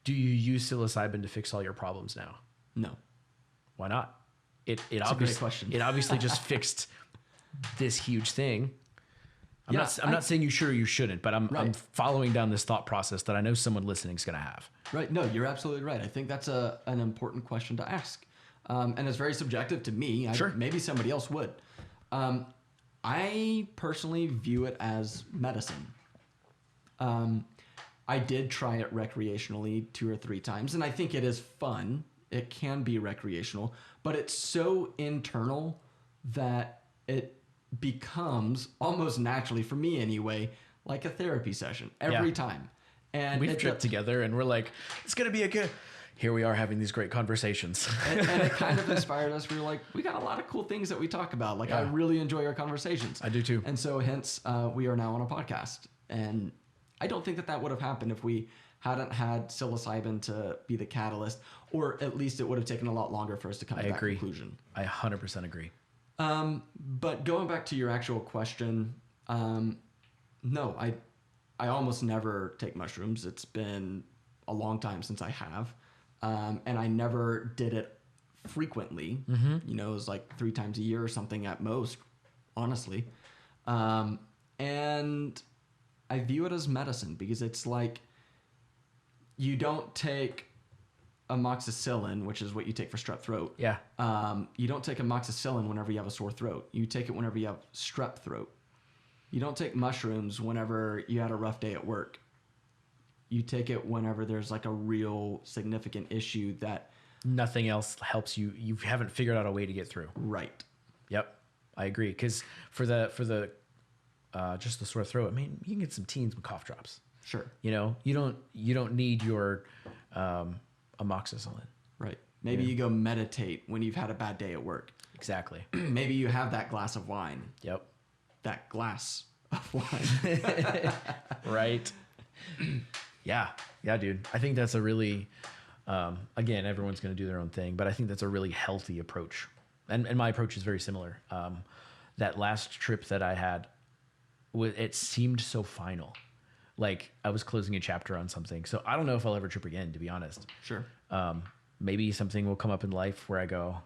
Do you use psilocybin to fix all your problems now? No. Why not? It's a great question. It obviously just fixed this huge thing. I'm not saying you should or you shouldn't, but I'm following down this thought process that I know someone listening is going to have. Right. No, you're absolutely right. I think that's an important question to ask. And it's very subjective to me. Sure. Maybe somebody else would. I personally view it as medicine. I did try it recreationally 2 or 3 times, and I think it is fun. It can be recreational, but it's so internal that it becomes almost naturally, for me anyway, like a therapy session every time. And we've tripped together and we're like, it's going to be a good... Here we are having these great conversations. and it kind of inspired us. We were like, we got a lot of cool things that we talk about. Like, I really enjoy our conversations. I do too. And so hence we are now on a podcast. And I don't think that would have happened if we hadn't had psilocybin to be the catalyst, or at least it would have taken a lot longer for us to come to that conclusion. I 100% agree. But going back to your actual question, no, I almost never take mushrooms. It's been a long time since I have. And I never did it frequently. Mm-hmm. You know, it was like 3 times a year or something at most, honestly. And I view it as medicine because it's like, you don't take amoxicillin, which is what you take for strep throat. Yeah. You don't take amoxicillin whenever you have a sore throat. You take it whenever you have strep throat. You don't take mushrooms whenever you had a rough day at work. You take it whenever there's like a real significant issue that nothing else helps you. You haven't figured out a way to get through. Right. Yep. I agree. Because for the just the sore throat, I mean, you can get some Teens with cough drops. Sure. You know, you don't need your amoxicillin. Right. Maybe you go meditate when you've had a bad day at work. Exactly. Maybe you have that glass of wine. Yep. That glass of wine. Right. Yeah, dude. I think that's a really, again, everyone's going to do their own thing, but I think that's a really healthy approach. And my approach is very similar. That last trip that I had, it seemed so final. Like I was closing a chapter on something. So I don't know if I'll ever trip again, to be honest. Sure. Maybe something will come up in life where I go,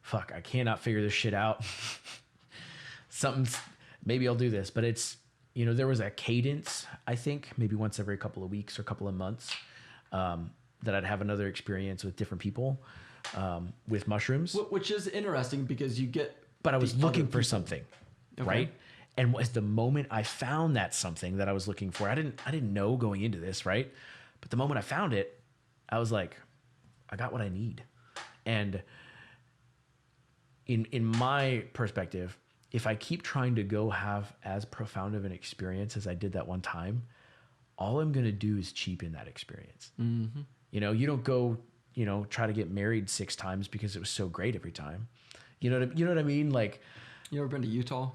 fuck, I cannot figure this shit out. Maybe I'll do this, but it's, you know, there was a cadence, I think, maybe once every couple of weeks or couple of months, that I'd have another experience with different people with mushrooms. Which is interesting because you get... But I was looking for something, right? And was the moment I found that something that I was looking for, I didn't know going into this, right? But the moment I found it, I was like, I got what I need. And in my perspective, if I keep trying to go have as profound of an experience as I did that one time, all I'm going to do is cheapen that experience. Mm-hmm. You know, you don't go, you know, try to get married 6 times because it was so great every time. You know what I mean? Like, you ever been to Utah?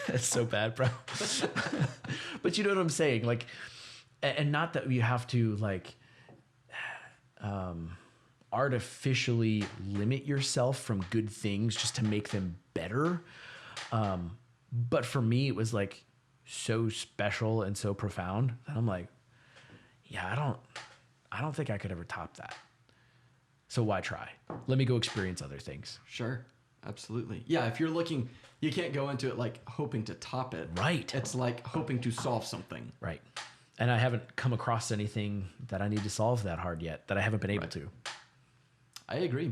That's so bad, bro. But you know what I'm saying? Like, and not that you have to like, artificially limit yourself from good things just to make them better. But for me, it was like so special and so profound that I'm like, yeah, I don't think I could ever top that. So why try? Let me go experience other things. Sure. Absolutely. Yeah. If you're looking, you can't go into it like hoping to top it. Right. It's like hoping to solve something. Right. And I haven't come across anything that I need to solve that hard yet, that I haven't been able to. I agree.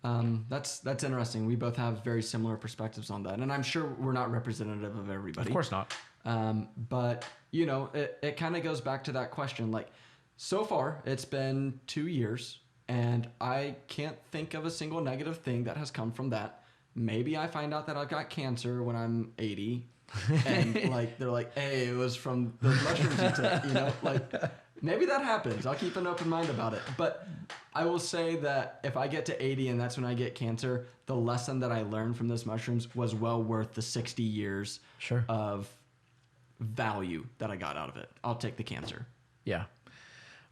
That's interesting. We both have very similar perspectives on that, and I'm sure we're not representative of everybody. Of course not. But you know, it kind of goes back to that question. Like, so far, it's been 2 years, and I can't think of a single negative thing that has come from that. Maybe I find out that I've got cancer when I'm 80, and like they're like, "Hey, it was from those mushrooms you took." You know, like. Maybe that happens. I'll keep an open mind about it. But I will say that if I get to 80 and that's when I get cancer, the lesson that I learned from those mushrooms was well worth the 60 years of value that I got out of it. I'll take the cancer. Yeah.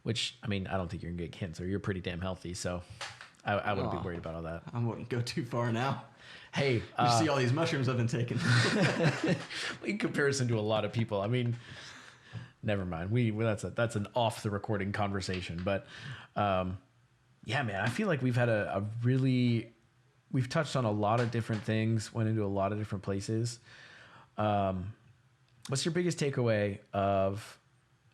Which, I mean, I don't think you're going to get cancer. You're pretty damn healthy. So I wouldn't be worried about all that. I wouldn't go too far now. Hey. You see all these mushrooms I've been taking. In comparison to a lot of people. I mean... Never mind. That's an off the recording conversation. But yeah, man, I feel like we've had we've touched on a lot of different things, went into a lot of different places. What's your biggest takeaway of,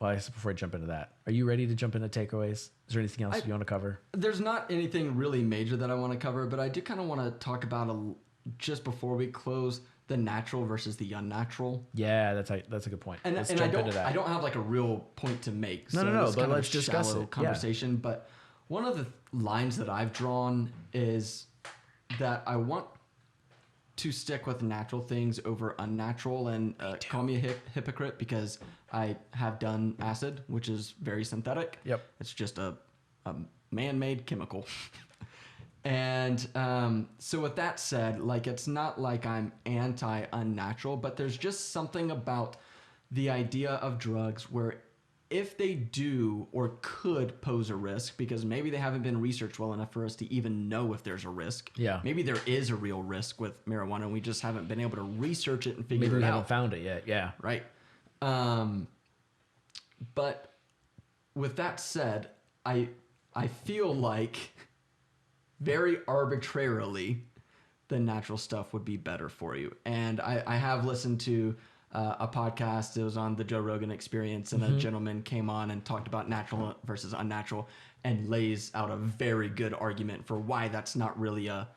well, I guess before I jump into that, are you ready to jump into takeaways? Is there anything else you want to cover? There's not anything really major that I want to cover, but I do kind of want to talk about just before we close, the natural versus the unnatural. Yeah, that's a good point. And I don't have like a real point to make. No, but let's discuss it. Conversation. Yeah. But one of the lines that I've drawn is that I want to stick with natural things over unnatural, and call me a hypocrite because I have done acid, which is very synthetic. Yep. It's just a man-made chemical. And so with that said, like, it's not like I'm anti-unnatural, but there's just something about the idea of drugs where if they do or could pose a risk, because maybe they haven't been researched well enough for us to even know if there's a risk. Yeah. Maybe there is a real risk with marijuana and we just haven't been able to research it and figure it out. Maybe we haven't found it yet. Yeah. Right. But with that said, I feel like... very arbitrarily, the natural stuff would be better for you. And I have listened to a podcast. It was on the Joe Rogan Experience, and a gentleman came on and talked about natural versus unnatural and lays out a very good argument for why that's not really a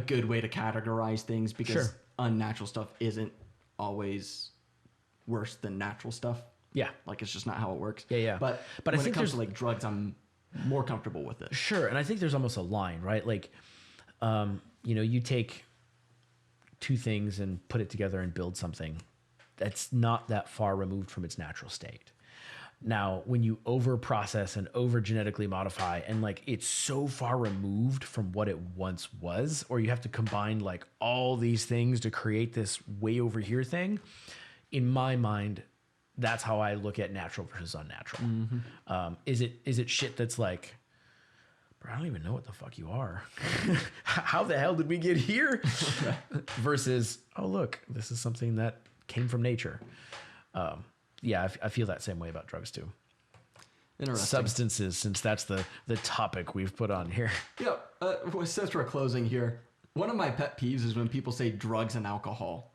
good way to categorize things, because unnatural stuff isn't always worse than natural stuff. Yeah. Like, it's just not how it works. Yeah. But when I think it comes to like drugs, I'm more comfortable with it. Sure. And I think there's almost a line, right? Like, you know, you take two things and put it together and build something that's not that far removed from its natural state. Now, when you over process and over genetically modify, and like it's so far removed from what it once was, or you have to combine like all these things to create this way over here thing, in my mind, that's how I look at natural versus unnatural. Mm-hmm. Is it shit that's like, bro, I don't even know what the fuck you are. How the hell did we get here? Versus, oh, look, this is something that came from nature. Yeah, I feel that same way about drugs too. Interesting. Substances, since that's the topic we've put on here. Yeah, since we're closing here, one of my pet peeves is when people say drugs and alcohol.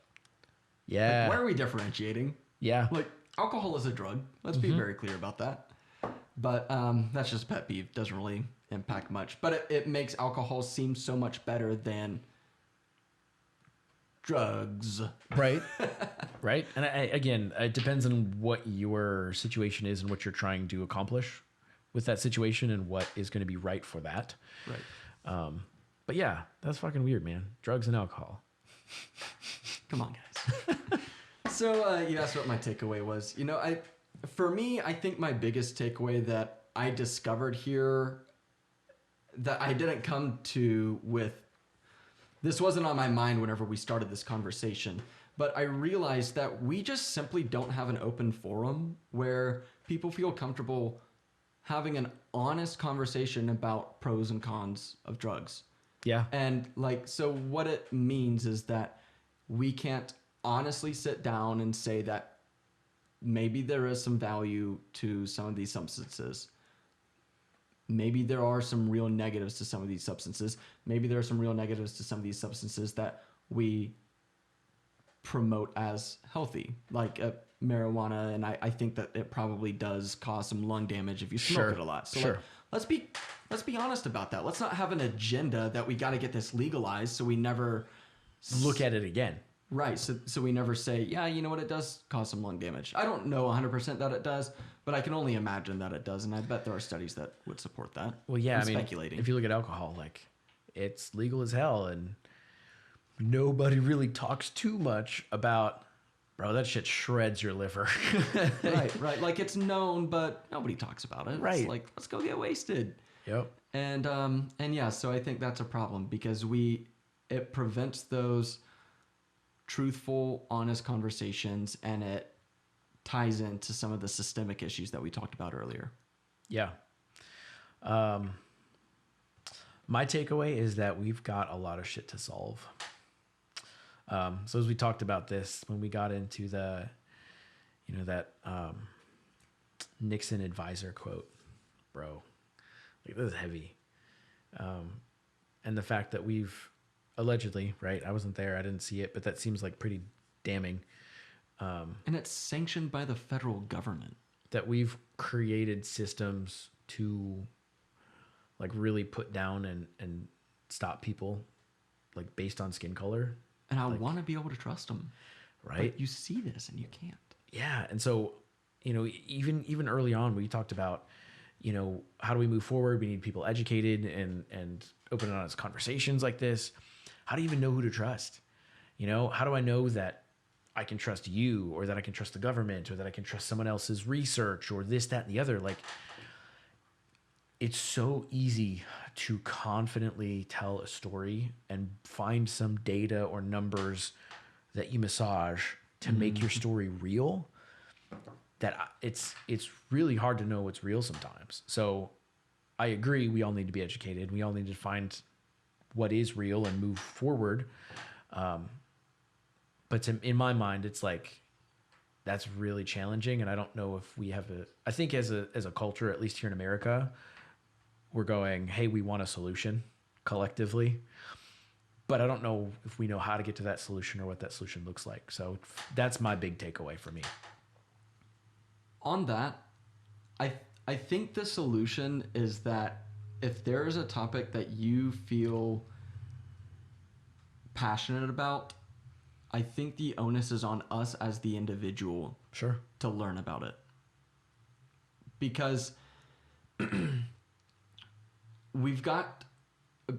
Yeah. Like, why are we differentiating? Yeah. Like, alcohol is a drug. Let's be very clear about that. But that's just a pet peeve. Doesn't really impact much. But it makes alcohol seem so much better than drugs. Right. Right. And again, it depends on what your situation is and what you're trying to accomplish with that situation and what is going to be right for that. Right. But yeah, that's fucking weird, man. Drugs and alcohol. Come on, guys. So you asked what my takeaway was. You know, for me, I think my biggest takeaway that I discovered here that I didn't come to with, this wasn't on my mind whenever we started this conversation, but I realized that we just simply don't have an open forum where people feel comfortable having an honest conversation about pros and cons of drugs. Yeah. And like, so what it means is that we can't honestly sit down and say that maybe there is some value to some of these substances. Maybe there are some real negatives to some of these substances. Maybe there are some real negatives to some of these substances that we promote as healthy, like marijuana. And I think that it probably does cause some lung damage if you smoke it a lot. So let's be let's be honest about that. Let's not have an agenda that we got to get this legalized so we never look at it again. Right. So we never say, yeah, you know what? It does cause some lung damage. I don't know 100% that it does, but I can only imagine that it does. And I bet there are studies that would support that. Well, yeah. I'm speculating. If you look at alcohol, like it's legal as hell and nobody really talks too much about, bro, that shit shreds your liver. Right. Like it's known, but nobody talks about it. Right. It's like, let's go get wasted. Yep. And yeah, so I think that's a problem because it prevents those truthful, honest conversations, and it ties into some of the systemic issues that we talked about earlier. Yeah. My takeaway is that we've got a lot of shit to solve. So as we talked about this, when we got into the, that Nixon advisor quote, bro, like this is heavy. And the fact that we've allegedly, right? I wasn't there. I didn't see it, but that seems like pretty damning. And it's sanctioned by the federal government. That we've created systems to like really put down and stop people like based on skin color. And I want to be able to trust them. Right. But you see this and you can't. Yeah. And so, even early on, we talked about, how do we move forward? We need people educated and open and honest conversations like this. How do you even know who to trust? How do I know that I can trust you or that I can trust the government or that I can trust someone else's research or this, that, and the other? Like, it's so easy to confidently tell a story and find some data or numbers that you massage to make your story real, that it's really hard to know what's real sometimes. So I agree. We all need to be educated. We all need to find what is real and move forward. But in my mind, it's like, that's really challenging. And I don't know if we have I think as a culture, at least here in America, we're going, hey, we want a solution collectively, but I don't know if we know how to get to that solution or what that solution looks like. So that's my big takeaway for me. On that, I think the solution is that if there is a topic that you feel passionate about, I think the onus is on us as the individual to learn about it. Because we've got,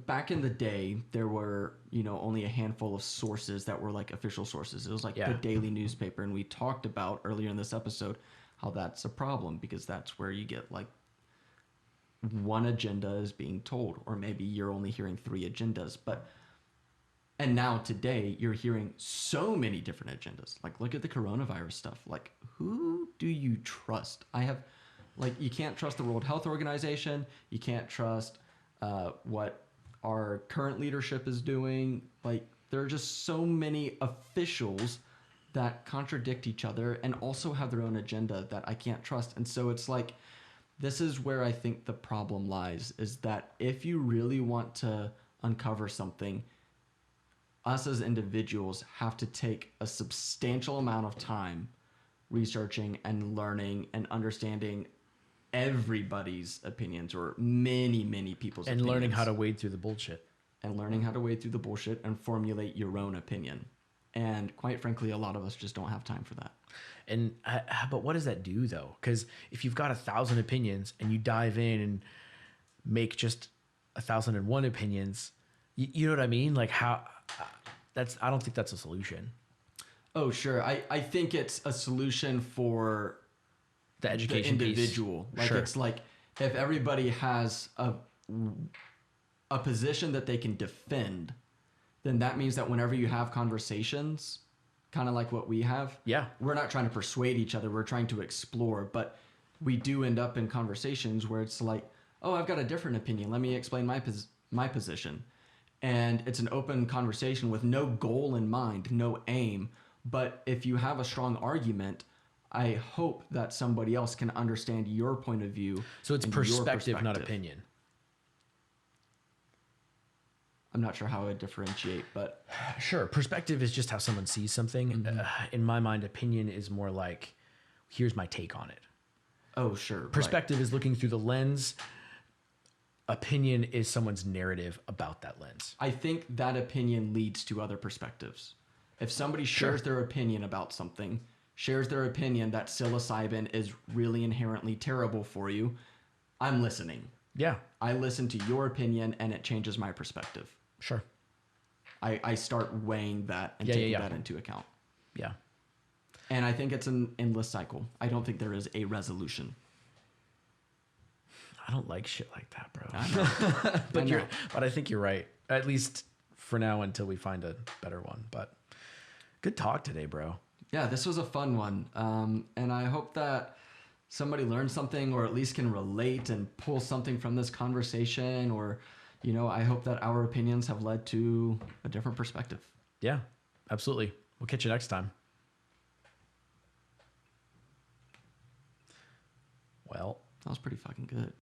back in the day, there were, only a handful of sources that were like official sources. It was like the daily newspaper. And we talked about earlier in this episode how that's a problem because that's where you get like one agenda is being told, or maybe you're only hearing 3 agendas. And now today you're hearing so many different agendas. Like, look at the coronavirus stuff. Like, who do you trust? You can't trust the World Health Organization. You can't trust what our current leadership is doing. Like, there are just so many officials that contradict each other and also have their own agenda that I can't trust. And so it's like, this is where I think the problem lies, is that if you really want to uncover something, us as individuals have to take a substantial amount of time researching and learning and understanding everybody's opinions, or many people's opinions. And learning how to wade through the bullshit. And formulate your own opinion. And quite frankly, a lot of us just don't have time for that. And but what does that do though? Because if you've got 1,000 opinions and you dive in and make just 1,001 opinions, you know what I mean? Like I don't think that's a solution. Oh, sure. I think it's a solution for the education the individual. Piece. Sure. It's like if everybody has a position that they can defend, then that means that whenever you have conversations, kind of like what we have, we're not trying to persuade each other. We're trying to explore, but we do end up in conversations where it's like, oh, I've got a different opinion. Let me explain my position. And it's an open conversation with no goal in mind, no aim. But if you have a strong argument, I hope that somebody else can understand your point of view. So it's perspective, not opinion. I'm not sure how I would differentiate, but... Sure. Perspective is just how someone sees something. Mm-hmm. In my mind, opinion is more like, here's my take on it. Oh, sure. Perspective is looking through the lens opinion is someone's narrative about that lens. I think that opinion leads to other perspectives. If somebody shares their opinion about something, shares their opinion that psilocybin is really inherently terrible for you, I'm listening. Yeah. I listen to your opinion and it changes my perspective. Sure. I start weighing that and taking that into account. Yeah. And I think it's an endless cycle. I don't think there is a resolution. I don't like shit like that, bro. I know. But I think you're right. At least for now until we find a better one. But good talk today, bro. Yeah, this was a fun one. And I hope that somebody learned something or at least can relate and pull something from this conversation, or, you know, I hope that our opinions have led to a different perspective. Yeah, absolutely. We'll catch you next time. Well, that was pretty fucking good.